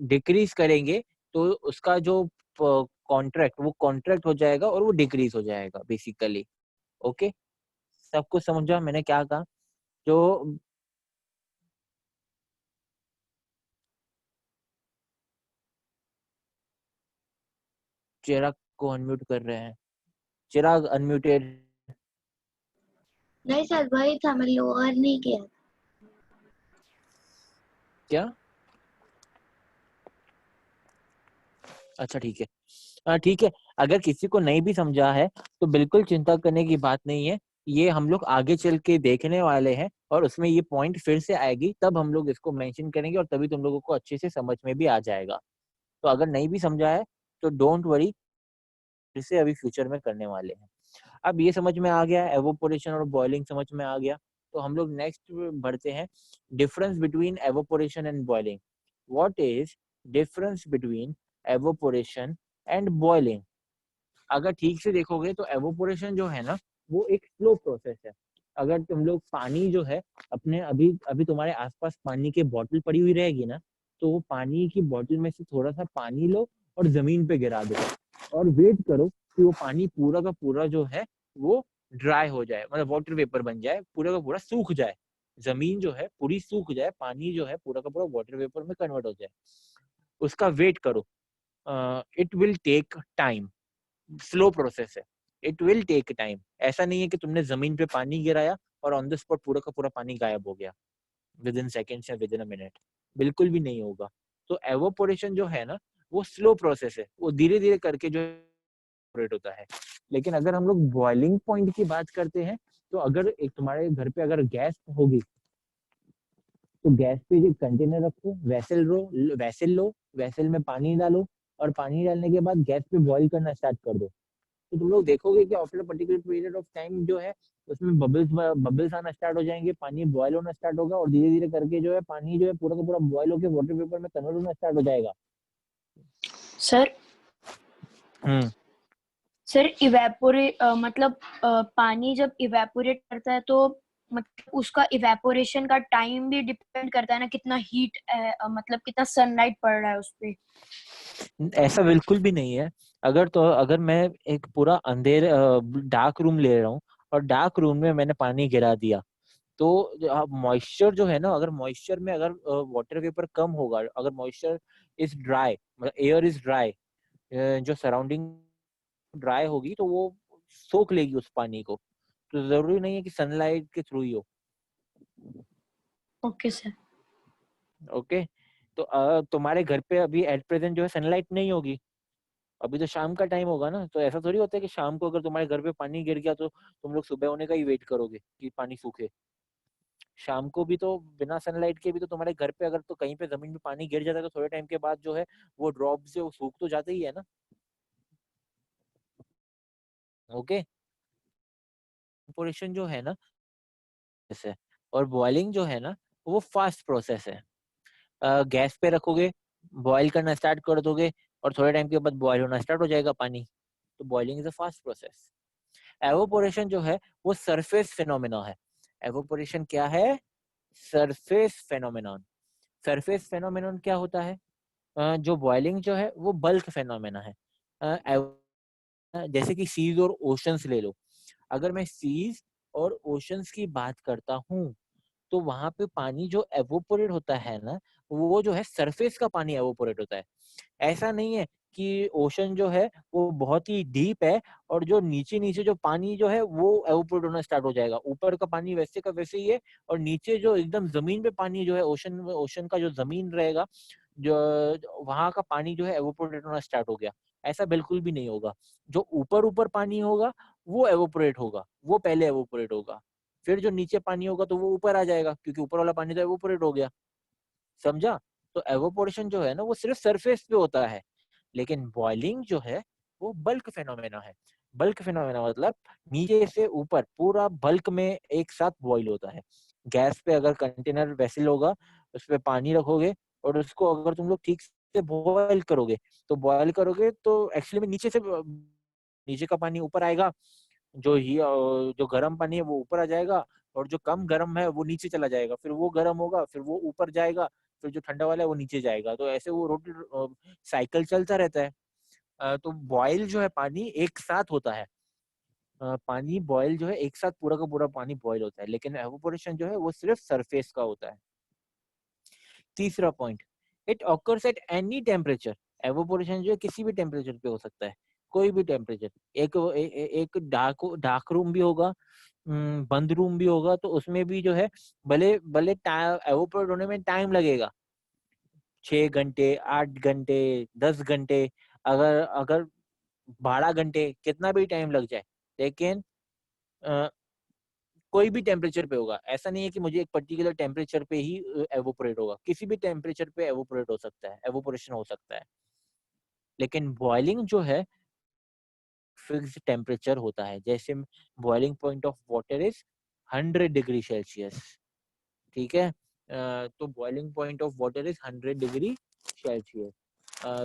डिक्रीज करेंगे तो उसका जो कॉन्ट्रैक्ट वो कॉन्ट्रैक्ट हो जाएगा और वो डिक्रीज हो जाएगा बेसिकली। ओके, सब कुछ समझा मैंने क्या कहा? जो चिराग को अनम्यूट कर रहे हैं, चिराग अनम्यूटेड। नहीं सर वही था, मैं लोअर नहीं किया। क्या? अच्छा ठीक है, ठीक है। अगर किसी को नहीं भी समझा है तो बिल्कुल चिंता करने की बात नहीं है, ये हम लोग आगे चल के देखने वाले हैं और उसमें ये पॉइंट फिर से आएगी, तब हम लोग इसको मेंशन करेंगे और तभी तुम लोगों को अच्छे से समझ में भी आ जाएगा। तो अगर नहीं भी समझा है तो डोंट वरी, फिर से अभी फ्यूचर में करने वाले हैं। अब ये समझ में आ गया, एवोपोरेशन और बॉइलिंग समझ में आ गया, तो हम लोग नेक्स्ट बढ़ते हैं। Difference between evaporation and boiling. What is difference between evaporation and boiling? अगर ठीक से देखोगे तो एवोपोरेशन जो है ना वो एक स्लो प्रोसेस है। अगर तुम लोग पानी जो है अपने अभी अभी तुम्हारे आसपास पानी की बोतल पड़ी हुई रहेगी ना, तो वो पानी की बोतल में से थोड़ा सा पानी लो और जमीन पे गिरा दो और वेट करो कि वो पानी पूरा का पूरा जो है वो ड्राई हो जाए, मतलब वाटर वेपर बन जाए, पूरा का पूरा सूख जाए, जमीन जो है पूरी सूख जाए, पानी जो है पूरा का पूरा वाटर वेपर में कन्वर्ट हो जाए, उसका वेट करो। It will take time, slow process है, इट विल टेक टाइम। ऐसा नहीं है कि तुमने जमीन पे पानी गिराया और ऑन द स्पॉट पूरा का पूरा पानी गायब हो गया विद इन सेकेंड्स या विद इन अ मिनट, बिल्कुल भी नहीं होगा। तो एवोपोरेशन जो है ना वो स्लो प्रोसेस है, वो धीरे धीरे करके जो evaporate होता है। लेकिन अगर हम लोग बॉइलिंग पॉइंट की बात करते हैं, तो अगर एक तुम्हारे घर पे अगर गैस होगी तो गैस पे एक कंटेनर रखो, वेसल में पानी डालो और पानी डालने के बाद गैस पे बॉईल करना स्टार्ट कर दो। तो तुम लोग देखोगे कि after particular period of time जो है उसमें बबल्स आना स्टार्ट हो जाएंगे, पानी बॉयल होना स्टार्ट होगा और धीरे धीरे करके जो है पानी जो है पूरा का पूरा बॉयल होकर वाटर वेपर में कन्वर्ट होना स्टार्ट हो जाएगा। सर सर इवेपोरेट मतलब पानी जब इवेपोरेट करता है तो मतलब उसका इवेपोरेशन का टाइम भी डिपेंड करता है ना, कितना हीट मतलब कितना सनलाइट पड़ रहा है उस पे। ऐसा बिल्कुल भी नहीं है। अगर मैं एक पूरा अंधेरे डार्क रूम ले रहा हूँ और डार्क रूम में मैंने पानी गिरा दिया, तो मॉइस्चर जो है ना, अगर मॉइस्चर में अगर वाटर वेपर कम होगा, अगर मॉइस्चर इज ड्राई, मतलब एयर इज ड्राई, जो सराउंडिंग ड्राई होगी तो वो सोख लेगी उस पानी को, तो जरूरी नहीं है कि सनलाइट के थ्रू ही हो। Okay sir. ओके, तो तुम्हारे घर पे अभी एट प्रेजेंट जो है सनलाइट नहीं होगी, अभी तो शाम का टाइम होगा ना, तो ऐसा थोड़ी होता है कि शाम को अगर तुम्हारे घर पे पानी गिर गया तो तुम लोग सुबह होने का ही वेट करोगे कि पानी सूखे। शाम को भी तो बिना सनलाइट के भी तो तुम्हारे घर पे अगर तो कहीं पे जमीन पे पानी गिर जाता है तो थोड़े टाइम के बाद जो है वो ड्रॉप से वो सूख तो जाते ही है ना। ओके, इवेपोरेशन जो है ना ऐसे, और बॉइलिंग जो है ना वो फास्ट प्रोसेस है। गैस पे रखोगे, बॉईल करना स्टार्ट कर दोगे और थोड़े टाइम के बाद बॉईल होना स्टार्ट हो जाएगा पानी, तो boiling is a fast process. Evaporation जो है वो सरफेस फिनोमेना है। एवोपोरेशन क्या है? सरफेस फेनोमेनॉन। सरफेस फेनोमेनॉन क्या होता है? जो बॉइलिंग जो है वो बल्क फेनोमेना है। जैसे कि सीज और ओशंस ले लो, अगर मैं सीज और ओशंस की बात करता हूँ तो वहां पे पानी जो एवोपोरेट होता है ना, वो जो है सरफेस का पानी एवोपोरेट होता है। ऐसा नहीं है कि ओशन जो है वो बहुत ही डीप है और जो नीचे नीचे जो पानी जो है वो एवोपोरेट होना स्टार्ट हो जाएगा, ऊपर का पानी वैसे का वैसे ही है और नीचे जो एकदम जमीन पे पानी जो है ओशन का जो जमीन रहेगा, जो वहां का पानी जो है एवोपोरेट होना स्टार्ट हो गया। ऐसा बिल्कुल भी नहीं होगा। जो ऊपर ऊपर पानी होगा वो एवोपोरेट होगा, वो पहले एवोपोरेट होगा, फिर जो नीचे पानी होगा तो वो ऊपर आ जाएगा क्योंकि ऊपर वाला पानी तो एवोपोरेट हो गया। समझा? तो एवोपोरेशन जो है ना वो सिर्फ सरफेस पे होता है, लेकिन बॉइलिंग जो है वो बल्क फेनोमेना है। बल्क फेनोमेना मतलब नीचे से ऊपर पूरा बल्क में एक साथ बॉइल होता है। गैस पे अगर कंटेनर वेसल होगा, उस पे पानी रखोगे और उसको अगर तुम लोग ठीक से बॉइल करोगे, तो बॉइल करोगे तो एक्चुअली में नीचे से नीचे का पानी ऊपर आएगा, जो गर्म पानी है वो ऊपर आ जाएगा और जो कम गर्म है वो नीचे चला जाएगा, फिर वो गर्म होगा, फिर वो ऊपर जाएगा, फिर जो ठंडा वाला है वो नीचे जाएगा, तो ऐसे वो रोटेट साइकिल चलता रहता है। तो बॉयल जो है पानी एक साथ होता है। पानी बॉयल जो है एक साथ पूरा का पूरा पानी बॉयल होता है, लेकिन एवोपोरेशन जो है वो सिर्फ सरफेस का होता है। तीसरा point, it occurs at any temperature. Evaporation जो है किसी भी टेम्परेचर पे हो सकता है, कोई भी टेम्परेचर। एक डार्क रूम भी होगा, बंद रूम भी होगा, तो उसमें भी जो है भले भले एवोपोरेट होने में टाइम लगेगा, 6 घंटे, 8 घंटे, 10 घंटे, अगर अगर 12 घंटे, कितना भी टाइम लग जाए, लेकिन अ, कोई भी टेम्परेचर पे होगा। ऐसा नहीं है कि मुझे एक पर्टिकुलर टेम्परेचर पे ही एवोपोरेट होगा, किसी भी टेम्परेचर पे एवोपोरेट हो सकता है, एवोपोरेशन हो सकता है। लेकिन बॉइलिंग जो है फिक्स्ड टेम्परेचर होता है, जैसे boiling point of water is 100 degree Celsius. ठीक है, तो boiling point of water is 100 degree Celsius.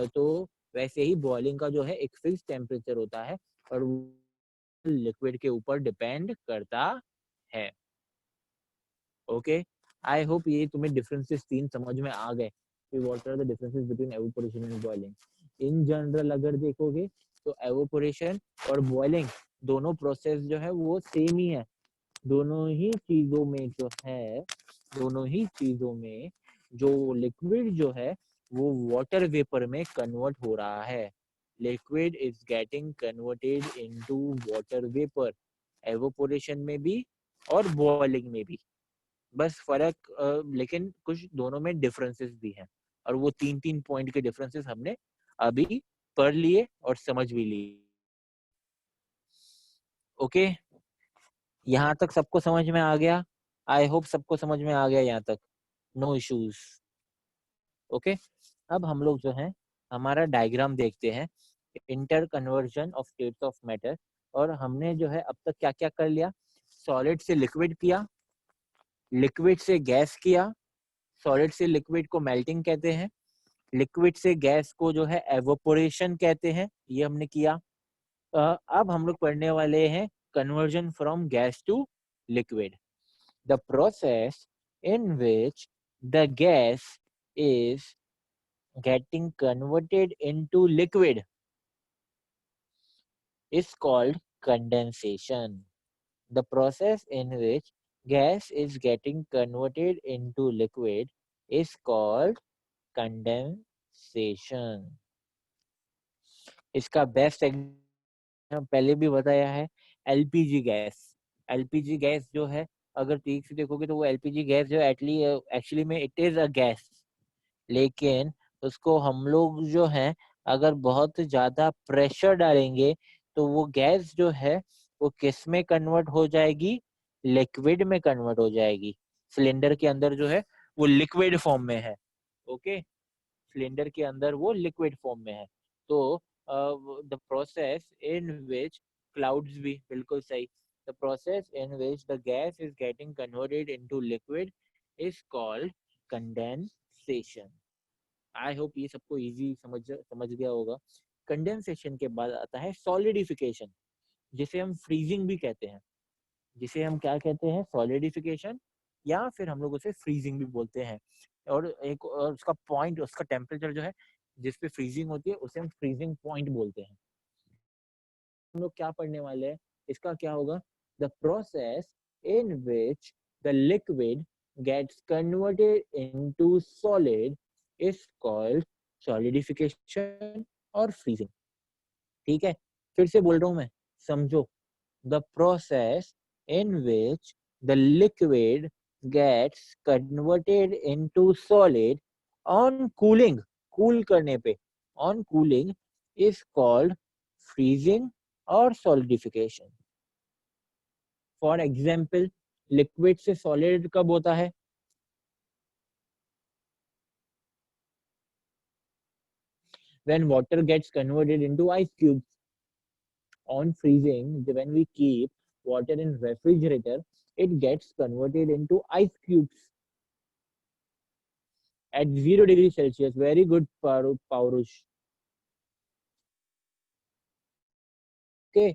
तो वैसे ही बॉइलिंग का जो है एक फिक्स टेम्परेचर होता है और लिक्विड के ऊपर डिपेंड करता है। ओके, आई होप ये तुम्हें डिफरेंसेस 3 समझ में आ गए कि what are the differences between evaporation and boiling. In general अगर देखोगे तो एवापोरेशन और बॉइलिंग दोनों प्रोसेस जो है वो सेम ही है। दोनों ही चीजों में जो लिक्विड जो है वो वाटर वेपर में कन्वर्ट हो रहा है। Liquid is getting converted into water vapour, evaporation में भी और बॉइलिंग में भी। बस फर्क लेकिन कुछ दोनों में डिफरेंसेस भी हैं और वो 3 पॉइंट के डिफरेंसेस हमने अभी पढ़ लिए और समझ भी लिए। ओके, यहाँ तक सबको समझ में आ गया? आई होप सबको समझ में आ गया यहाँ तक, नो इश्यूज। ओके, अब हम लोग जो है हमारा डायग्राम देखते हैं, inter conversion of states of matter. और हमने जो है अब तक क्या क्या कर लिया, सॉलिड से लिक्विड किया, लिक्विड से गैस किया, सॉलिड से लिक्विड को मेल्टिंग कहते हैं, लिक्विड से गैस को जो है एवोपोरेशन कहते हैं, ये हमने किया। अब हम लोग पढ़ने वाले हैं conversion from gas to liquid, the process in which the gas is getting converted into liquid is called condensation. The process in which gas is getting converted into liquid is called condensation. इसका best पहले भी बताया है, LPG gas. LPG gas जो है अगर ठीक से देखोगे तो वो एलपीजी गैस जो एक्चुअली में इट इज अ गैस, लेकिन उसको हम लोग जो है अगर बहुत ज्यादा प्रेशर डालेंगे तो वो गैस जो है वो किस में कन्वर्ट हो जाएगी, लिक्विड में कन्वर्ट हो जाएगी। सिलेंडर के अंदर जो है वो लिक्विड फॉर्म में है। ओके, सिलेंडर के अंदर वो लिक्विड फॉर्म में है। तो the process in which clouds भी बिल्कुल सही, the process in which the gas is getting converted into liquid is called condensation. I hope ये सबको इजी समझ गया होगा। कंडेंसेशन के बाद आता है सॉलिडिफिकेशन, जिसे हम फ्रीजिंग भी कहते हैं। जिसे हम क्या कहते हैं, सॉलिडिफिकेशन, या फिर हम लोग उसे फ्रीजिंग भी बोलते हैं। और एक और उसका पॉइंट, उसका टेम्परेचर जो है जिस पे फ्रीजिंग होती है उसे हम फ्रीजिंग पॉइंट बोलते हैं। हम लोग क्या पढ़ने वाले हैं, इसका क्या होगा, the process in which the liquid gets converted into solid is called solidification और freezing। ठीक है, फिर से बोल रहा हूं मैं, समझो। The process in which the liquid gets converted into solid on cooling, cool करने पे, on cooling is called freezing और solidification। For example, liquid से solid कब होता है, when water gets converted into ice cubes। On freezing, when we keep water in refrigerator, it gets converted into ice cubes at 0 degrees Celsius। Very good, Paurush। Okay,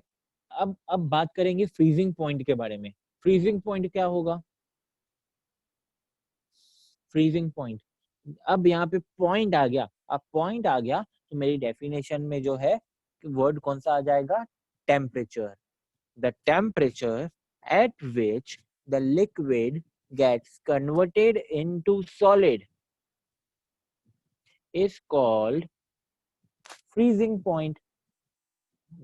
अब बात करेंगे freezing point के बारे में। Freezing point क्या होगा, freezing point, अब यहाँ पे पॉइंट आ गया, अब पॉइंट आ गया तो मेरी डेफिनेशन में जो है वर्ड कौन सा आ जाएगा, temperature. The temperature at which the liquid gets converted into solid is called freezing point।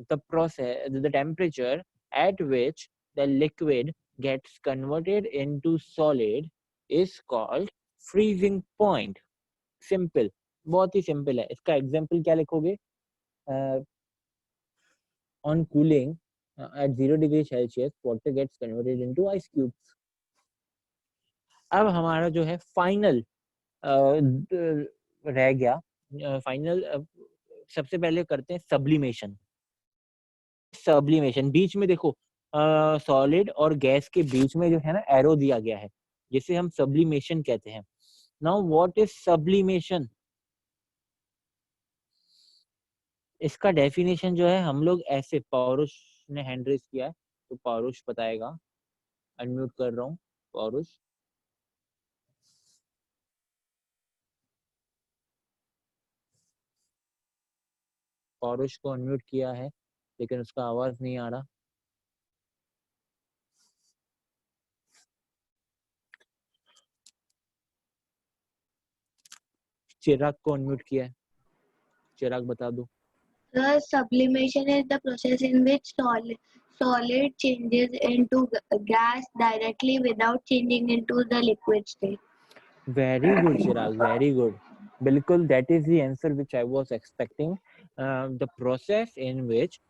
The temperature at which the liquid gets converted into solid is called freezing point। Simple, बहुत ही simple है। इसका example क्या लिखोगे, on cooling at 0 degree Celsius water gets converted into ice cubes। अब हमारा जो है final रह गया, फाइनल सबसे पहले करते हैं सब्लिमेशन। सब्लिमेशन बीच में देखो, सॉलिड और गैस के बीच में जो है ना एरो दिया गया है, जिसे हम सब्लिमेशन कहते हैं। नाउ व्हाट इज सब्लिमेशन, इसका डेफिनेशन जो है हम लोग ऐसे, पौरुष ने हैंड रेज किया है तो पौरुष बताएगा। अनम्यूट कर रहा हूँ पौरुष। पौरुष को अनम्यूट किया है लेकिन उसका आवाज नहीं आ रहा। चिराग को अनम्यूट किया है, चिराग बता दो। The sublimation is the process in which solid changes into gas directly without changing into the liquid state. Very good, Chirag. Very good. Bilkul, that is the answer which I was expecting. The process in which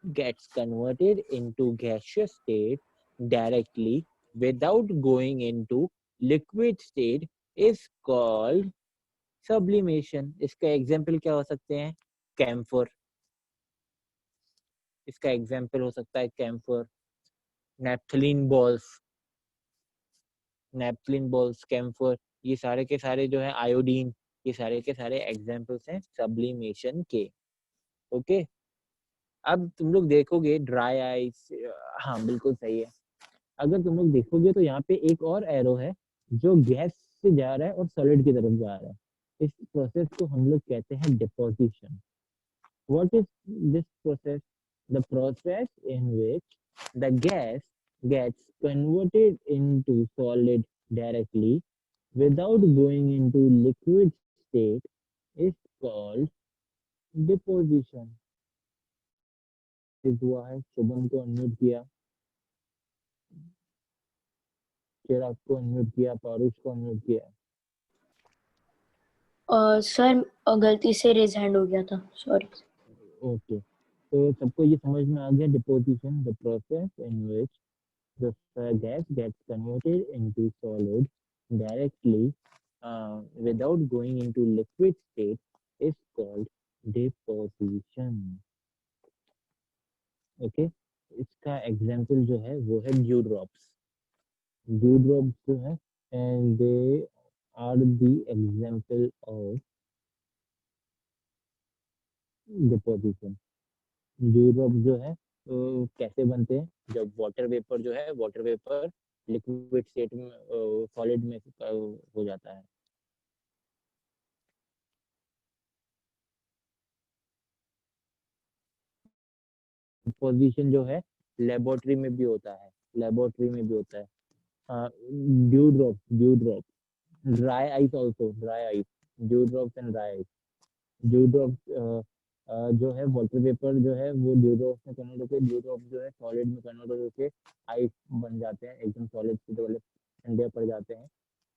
gets converted into gaseous state directly without going into liquid state is called sublimation. इसका example क्या हो सकते हैं? Camphor, इसका example हो सकता है camphor, naphthalene balls, camphor, ये सारे के सारे जो है आयोडीन, ये सारे के सारे एग्जाम्पल्स हैं सब्लिमेशन के। ओके, अब तुम लोग देखोगे ड्राई आइस, हाँ बिल्कुल सही है। अगर तुम लोग देखोगे तो यहाँ पे एक और एरो है जो गैस से जा रहा है और सॉलिड की तरफ जा रहा है। इस प्रोसेस को हम लोग कहते हैं deposition. What is this process? The process in which the gas gets converted into solid directly without going into liquid state is called deposition. इस हुआ है, शुभम को अनम्यूट किया, चिराग को अनम्यूट किया, पारुष को अनम्यूट किया। सर गलती से रेज हैंड हो गया था, सॉरी। ओके, तो सबको ये समझ में आ गया, deposition the process in which the gas gets converted into solid directly without going into liquid state is called deposition. Okay, इसका एग्जाम्पल जो है वो है ड्यू ड्रॉप्स। ड्यू ड्रॉप्स जो है and they are the example of deposition. Dew drop जो है तो कैसे बनते हैं? जब वाटर वेपर जो है, वाटर वेपर लिक्विड स्टेट में, सॉलिड में हो जाता है। पोजीशन जो है लेबोरेटरी में भी होता है, लेबोरेटरी में भी होता है। Dew drop, dry ice also, dry ice, due drops and dry ice. Due drops जो है वाटर वेपर जो है वो ड्यू ड्रॉप्स में कन्वर्ट होकर, ड्यू ड्रॉप जो है सॉलिड में कन्वर्ट होकर आइस बन जाते हैं, एकदम सॉलिड से डेवलप ठंडे पड़ जाते हैं।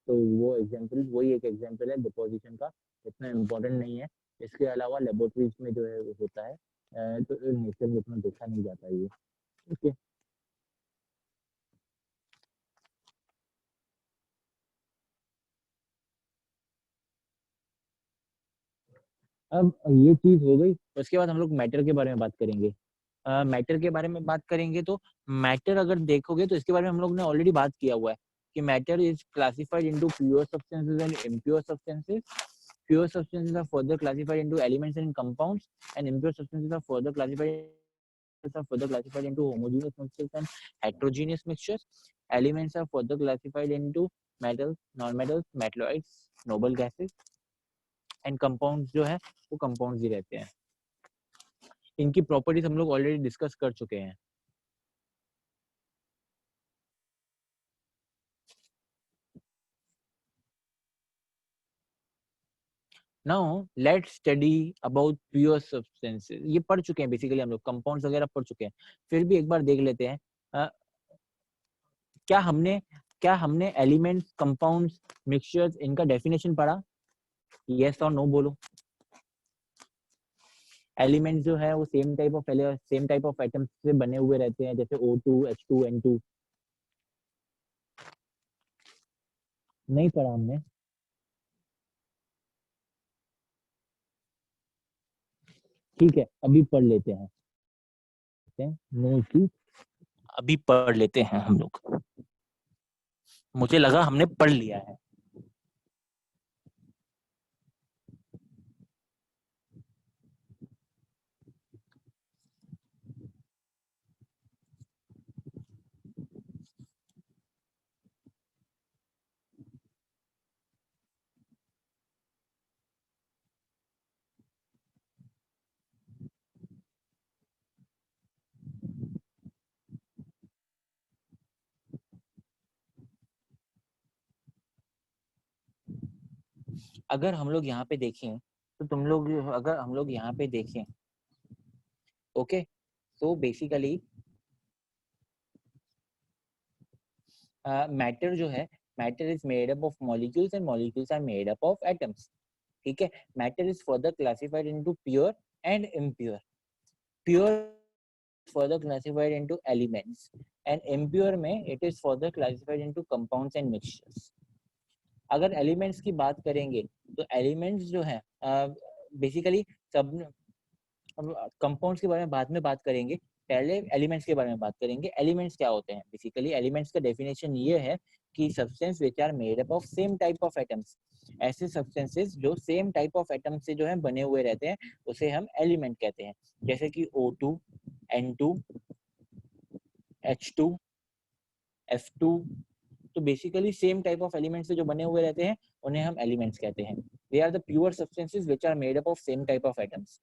तो वो एग्जांपल, वही एक एग्जांपल है डिपोजिशन का, इतना इम्पोर्टेंट नहीं है। इसके अलावा लेबोरेटरीज में जो है वो होता है, तो नेचर में इतना देखा नहीं जाता ये। ओके, अब ये चीज हो गई, उसके बाद हम लोग मैटर के बारे में बात करेंगे। मैटर के बारे में बात करेंगे तो मैटर अगर देखोगे तो इसके बारे में हम लोग ने ऑलरेडी बात किया हुआ है कि matter is classified into pure substances and impure substances. Pure substances are further classified into elements and compounds, and impure substances are further classified into homogeneous mixtures and heterogeneous mixtures. Elements are further classified into metals, non-metals, metalloids, noble gases, and compounds जो है वो compounds ही रहते हैं। इनकी properties हम लोग already discuss कर चुके हैं। Now let's study about pure substances. ये पढ़ चुके हैं बेसिकली हम लोग, कंपाउंड्स वगैरह पढ़ चुके हैं, फिर भी एक बार देख लेते हैं। क्या हमने एलिमेंट्स, कंपाउंड्स, मिक्सचर्स, इनका डेफिनेशन पढ़ा? यस और नो बोलो। एलिमेंट्स जो है वो सेम टाइप ऑफ एटम्स से बने हुए रहते हैं, जैसे O2, H2, N2। नहीं पढ़ा हमने? ठीक है, अभी पढ़ लेते हैं। नो इश्यू, अभी पढ़ लेते हैं हम लोग। मुझे लगा हमने पढ़ लिया है। अगर हम लोग यहाँ पे देखें तो तुम लोग, अगर हम लोग यहाँ पे देखें, ओके, तो बेसिकली मैटर जो है, matter is made up of molecules and molecules are made up of atoms, ठीक है। Matter is further classified into pure and impure. Pure further classified into elements and impure में it is further classified into compounds and mixtures। अगर elements की बात करेंगे तो elements जो है बेसिकली सब, कंपाउंड्स के बारे में बाद में बात करेंगे, पहले एलिमेंट्स के बारे में बात करेंगे। एलिमेंट्स क्या होते हैं? बेसिकली एलिमेंट्स का डेफिनेशन ये है कि substance which are made up of same type of atoms. ऐसे सब्सटेंसेस जो सेम टाइप ऑफ एटम से जो है बने हुए रहते हैं उसे हम एलिमेंट कहते हैं, जैसे कि O2, N2, H2, F2। तो basically same type of element से जो बने हुए रहते हैं उन्हें हम एलिमेंट्स कहते हैं। They are the pure substances which are made up of same type of atoms.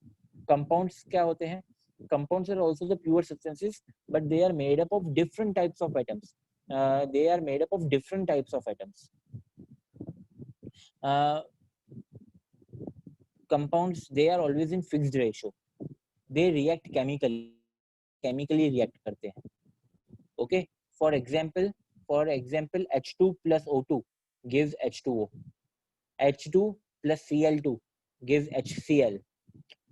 Compounds क्या होते हैं? Compounds are also the pure substances, but they are made up of different types of atoms. They are made up of different types of atoms. Compounds, they are always in fixed ratio. They react chemically react करते हैं. Okay. For example, H2 plus O2 gives H2O. H2 plus Cl2 gives HCl.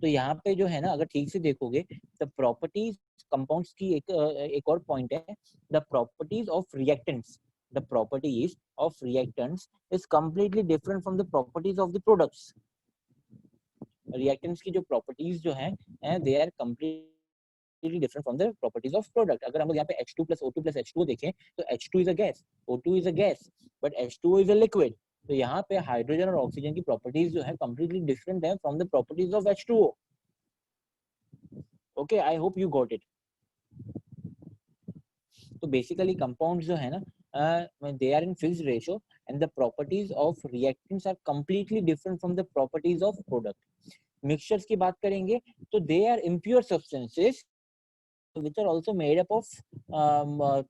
तो यहाँ पे जो है ना, अगर ठीक से देखोगे द प्रॉपर्टीज कंपाउंड्स की एक और पॉइंट है, the properties of reactants, the properties of reactants is completely different from the properties of the products. Reactants की जो प्रॉपर्टीज जो हैं they are completely different from the properties of product. अगर हम लोग यहाँ पे H2 plus O2 plus H2O देखें तो H2 is a gas, O2 is a gas, but H2O is a liquid. तो यहाँ पे हाइड्रोजन और ऑक्सीजन की प्रॉपर्टीज जो है कंप्लीटली डिफरेंट है from the properties of H2O। Okay, I hope you got it. तो बेसिकली कंपाउंड्स जो है ना, they are in fixed ratio and the properties of reactants are completely different from the properties of product. Mixtures की बात करेंगे तो they are impure substances which are also made up of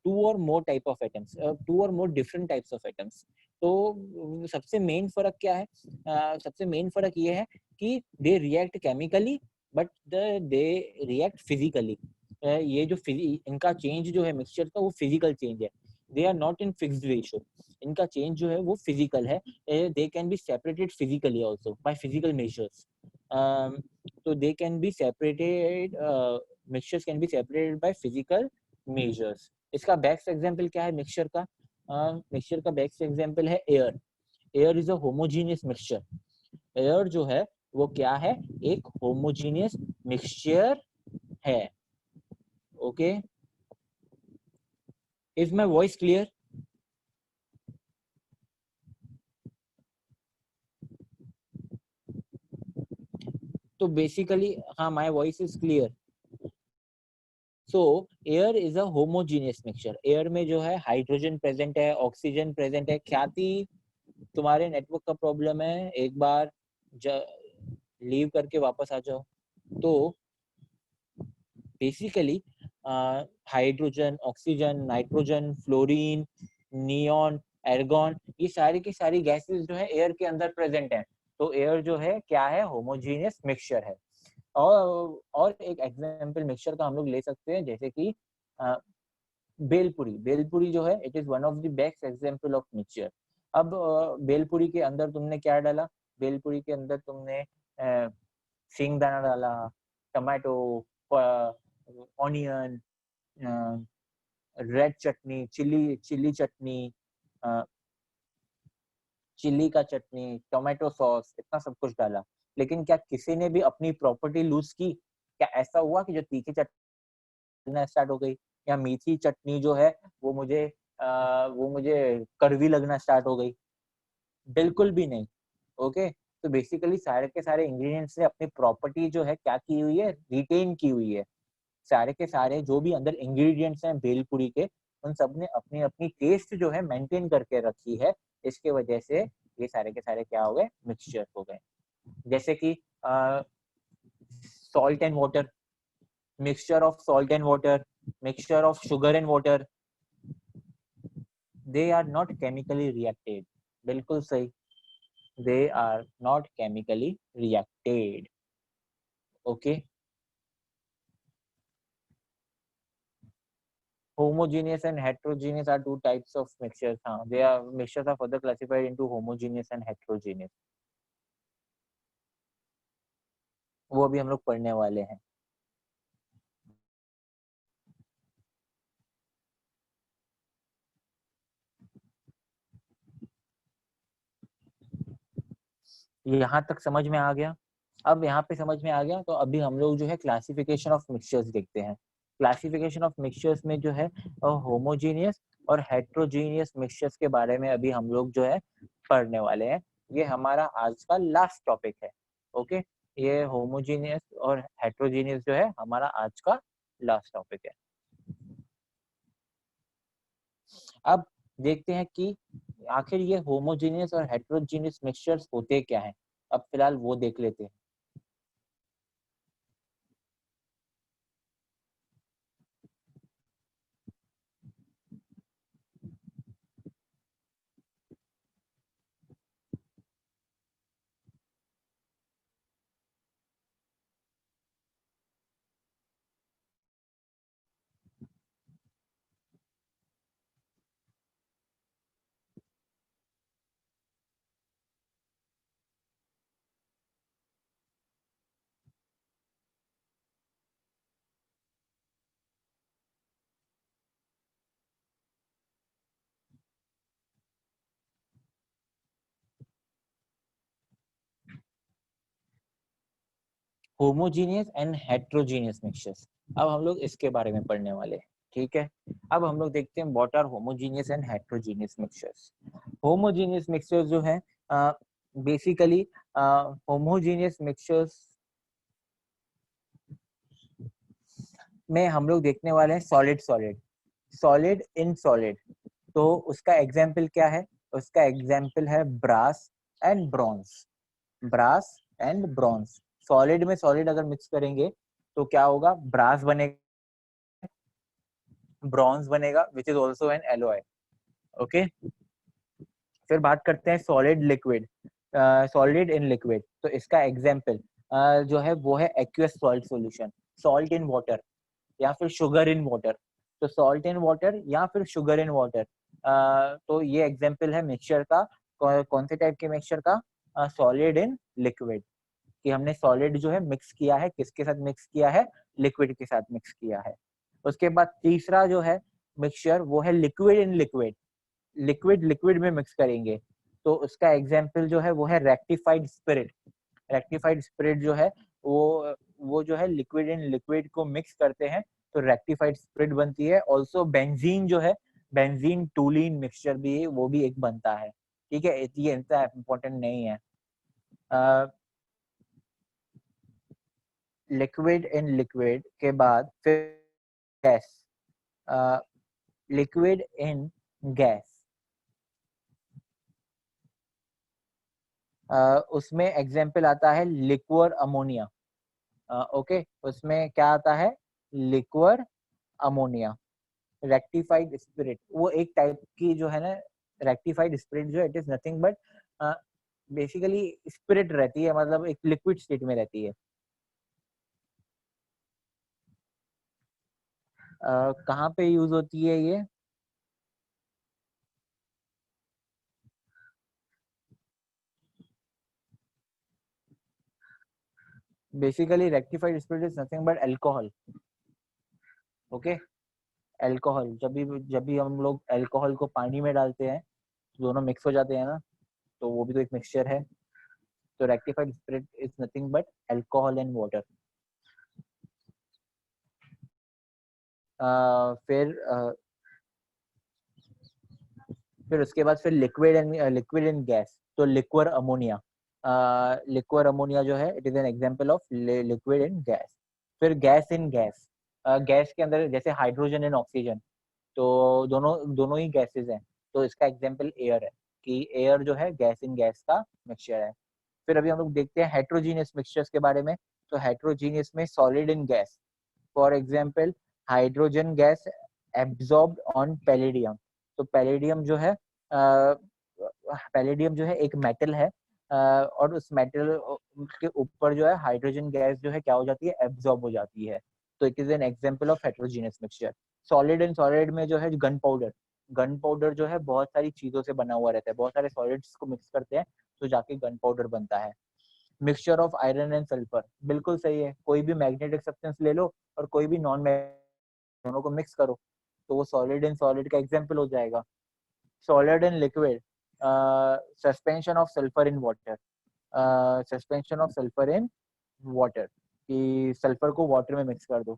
two or more type of atoms, two or more different types of atoms. तो सबसे main फर्क क्या है? सबसे मेन फर्क ये है कि they react chemically but they react physically. ये जो इनका चेंज जो है मिक्सचर का वो फिजिकल चेंज है। They are not in fixed ratio, इनका चेंज जो है वो फिजिकल है। They can be separated physically also by physical measures. तो they can be separated, mixtures can be separated by physical measures. इसका बेस्ट एग्जांपल क्या है मिक्सचर का? मिक्सचर का बेस्ट एग्जांपल है air. Air is a homogeneous mixture. Air जो है वो क्या है? एक होमोजेनियस मिक्सचर है। Okay, is my voice clear? So basically, my voice is clear. So air is a homogeneous mixture. Air में जो है हाइड्रोजन प्रेजेंट है, ऑक्सीजन प्रेजेंट है। ख्याति, तुम्हारे नेटवर्क का प्रॉब्लम है, एक बार लीव करके वापस आ जाओ। तो basically hydrogen, oxygen, nitrogen, fluorine, neon, argon, ये सारी की सारी गैसेस जो है एयर के अंदर प्रेजेंट हैं। तो एयर जो है क्या है? होमोजेनियस मिक्सचर है। और एक एग्जांपल मिक्सचर का हम लोग ले सकते हैं, जैसे कि बेलपुरी। बेलपुरी जो है it is one of the best example of mixture. अब बेलपुरी के अंदर तुमने क्या डाला? बेलपुरी के अंदर तुमने सिंगदाना डाला, टमाटो, ऑनियन, रेड चटनी, चिली चटनी, चिली का चटनी, टोमेटो सॉस, इतना सब कुछ डाला। लेकिन क्या किसी ने भी अपनी प्रॉपर्टी लूज की? क्या ऐसा हुआ कि जो तीखी चटनी स्टार्ट हो गई या मीठी चटनी जो है वो मुझे कड़वी लगना स्टार्ट हो गई? बिल्कुल भी नहीं। ओके, तो बेसिकली सारे के सारे इंग्रेडिएंट्स ने अपनी प्रॉपर्टी जो है क्या की हुई है? रिटेन की हुई है। सारे के सारे जो भी अंदर इंग्रेडिएंट्स हैं भेलपुरी के, उन सब ने अपनी अपनी टेस्ट जो है मेंटेन करके रखी है। इसके वजह से ये सारे के सारे क्या हो गए? मिक्सचर हो गए। जैसे कि salt and water, mixture of salt and water, mixture of sugar and water, they are not chemically reacted. बिल्कुल सही, they are not chemically reacted. Okay. Homogeneous and heterogeneous are two types of mixtures. They are mixtures are further classified into homogeneous and heterogeneous. वो अभी हम लोग पढ़ने वाले हैं. यहाँ तक समझ में आ गया? अब यहाँ पे समझ में आ गया तो अभी हम लोग जो है क्लासिफिकेशन ऑफ मिक्सचर्स देखते हैं. क्लासिफिकेशन ऑफ मिक्सचर्स में जो है होमोजीनियस और हेट्रोजीनियस मिक्सचर्स के बारे में अभी हम लोग जो है पढ़ने वाले हैं. ये हमारा आज का लास्ट टॉपिक है. ओके, ये होमोजीनियस और हेट्रोजीनियस जो है हमारा आज का लास्ट टॉपिक है. अब देखते हैं कि आखिर ये होमोजीनियस और हेट्रोजीनियस मिक्सचर्स होते क्या हैं. अब फिलहाल वो देख लेते हैं. होमोजीनियस एंड हेट्रोजीनियस मिक्सचर्स, अब हम लोग इसके बारे में पढ़ने वाले हैं. ठीक है, अब हम लोग देखते हैं what are homogeneous and heterogeneous mixtures. Homogeneous mixtures जो है बेसिकली होमोजीनियस मिक्सचर्स में हम लोग देखने वाले हैं solid solid, solid in solid. तो उसका एग्जाम्पल क्या है? उसका एग्जाम्पल है brass and bronze. Brass and bronze, solid में सॉलिड अगर मिक्स करेंगे तो क्या होगा? ब्रास बनेगा, ब्रॉन्ज बनेगा, which is also an alloy. Okay, फिर बात करते हैं solid liquid, solid in liquid. तो इसका एग्जाम्पल जो है वो है aqueous salt solution, salt in water या फिर शुगर इन वाटर. तो सॉल्ट इन वाटर या फिर शुगर इन वाटर, तो ये एग्जाम्पल है मिक्सचर का. कौन से टाइप के मिक्सचर का? सॉलिड इन लिक्विड, कि हमने सॉलिड जो है मिक्स किया है, किसके साथ मिक्स किया है? लिक्विड के साथ मिक्स किया है. उसके बाद तीसरा जो है मिक्सचर वो है liquid in liquid, liquid liquid में मिक्स करेंगे. तो उसका एग्जाम्पल जो है वो है रेक्टिफाइड स्पिरिट. रेक्टिफाइड स्पिरिट जो है वो जो है लिक्विड इन लिक्विड को मिक्स करते हैं तो रेक्टिफाइड स्पिरिट बनती है. ऑल्सो बेंजीन जो है, बेंजीन टूलीन मिक्सचर भी वो भी एक बनता है. ठीक है, ये इतना इम्पोर्टेंट नहीं है. लिक्विड इन लिक्विड के बाद फिर गैस, लिक्विड इन गैस, उसमें एग्जाम्पल आता है लिक्वर अमोनिया. ओके, उसमें क्या आता है? Liquor ammonia. रेक्टिफाइड स्पिरिट वो एक टाइप की जो है ना, रेक्टिफाइड स्पिरिट जो it is nothing but basically spirit रहती है, मतलब एक लिक्विड स्टेट में रहती है. कहाँ पे यूज होती है ये? Basically rectified spirit is nothing but alcohol. Okay, alcohol, जब भी हम लोग अल्कोहल को पानी में डालते हैं दोनों मिक्स हो जाते हैं ना, तो वो भी तो एक मिक्सचर है. तो rectified spirit is nothing but alcohol and water. फिर उसके बाद फिर लिक्विड इन गैस. तो लिक्वर अमोनिया, लिक्वर अमोनिया जो है it is an example of liquid in gas. फिर गैस इन गैस, गैस के अंदर जैसे हाइड्रोजन एंड ऑक्सीजन, तो दोनों ही गैसेस हैं. तो इसका एग्जांपल एयर है, कि एयर जो है गैस इन गैस का मिक्सचर है. फिर अभी हम लोग देखते हैं हेट्रोजीनियस मिक्सचर्स के बारे में. तो हेट्रोजीनियस में solid in gas, for example hydrogen gas absorbed on palladium. तो पैलेडियम जो है एक मेटल है और उस मेटल के ऊपर जो है हाइड्रोजन गैस जो है क्या हो जाती है, एब्जॉर्ब हो जाती है। तो it is an example of heterogeneous mixture. Solid and solid में जो है गन पाउडर जो है बहुत सारी चीजों से बना हुआ रहता है, बहुत सारे सॉलिड्स को मिक्स करते हैं तो जाके गन पाउडर बनता है। Mixture of iron and sulphur, बिल्कुल सही है, कोई भी मैग्नेटिक सब्सटेंस ले लो और कोई भी नॉन मैग्नेटिक, दोनों को मिक्स करो तो वो सॉलिड एंड सॉलिड का एग्जांपल हो जाएगा। Solid and liquid, suspension of sulphur in water, suspension of sulphur in water, कि सल्फर को वाटर में मिक्स कर दो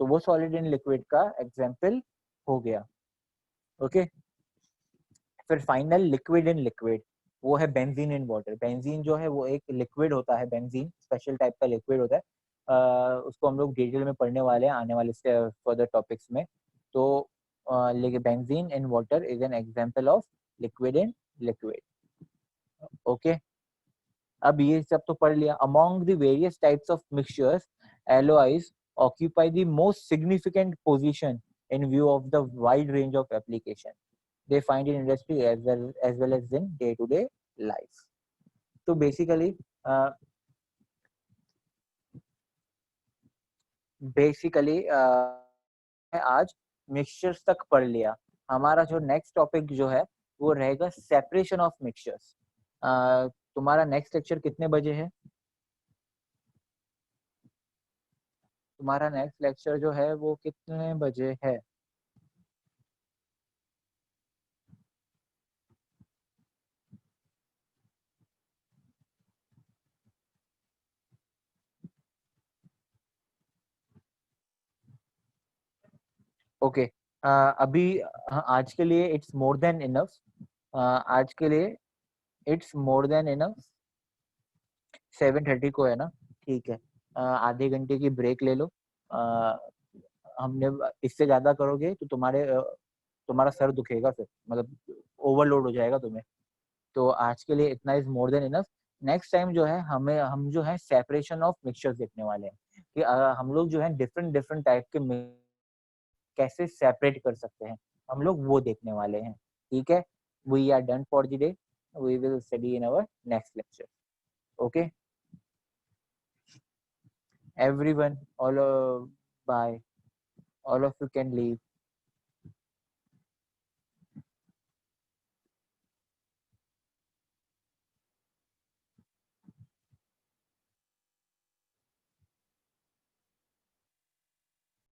तो वो सॉलिड एंड लिक्विड का एग्जांपल हो गया। ओके, फिर फाइनल लिक्विड इन लिक्विड, वो है बेंजीन इन वाटर। बेंजीन जो है वो एक लिक्विड होता है, बेंजीन स्पेशल टाइप का लिक्विड होता है। उसको हम लोग डिटेल में पढ़ने वाले हैं आने वाले फर्दर टॉपिक्स में। तो benzene in water is an example of liquid in liquid. Okay, अब ये सब तो पढ़ लिया। Among the various types of mixtures, एलोइज occupy the most significant position in view of the wide range of application they find in industry as well as in day-to-day life. तो basically आज mixtures तक पढ़ लिया। हमारा जो next topic जो है वो रहेगा सेपरेशन ऑफ मिक्सचर्स। तुम्हारा नेक्स्ट लेक्चर कितने बजे है? तुम्हारा नेक्स्ट लेक्चर जो है वो कितने बजे है? ओके, अभी आज के लिए इट्स मोर देन इनफ। आज के लिए इट्स मोर देन इनफ। 7:30 को है ना? ठीक है, आधे घंटे की ब्रेक ले लो। हमने इससे ज्यादा करोगे तो तुम्हारा सर दुखेगा, फिर मतलब ओवरलोड हो जाएगा तुम्हें। तो आज के लिए इतना is more than enough. Next time जो है हम जो है सेपरेशन ऑफ मिक्सचर्स देखने वाले हैं कि हम लोग जो है डिफरेंट डिफरेंट टाइप के कैसे सेपरेट कर सकते हैं, हम लोग वो देखने वाले हैं। ठीक है, we are done for the day, we will study in our next lecture. Okay everyone, all bye, all of you can leave.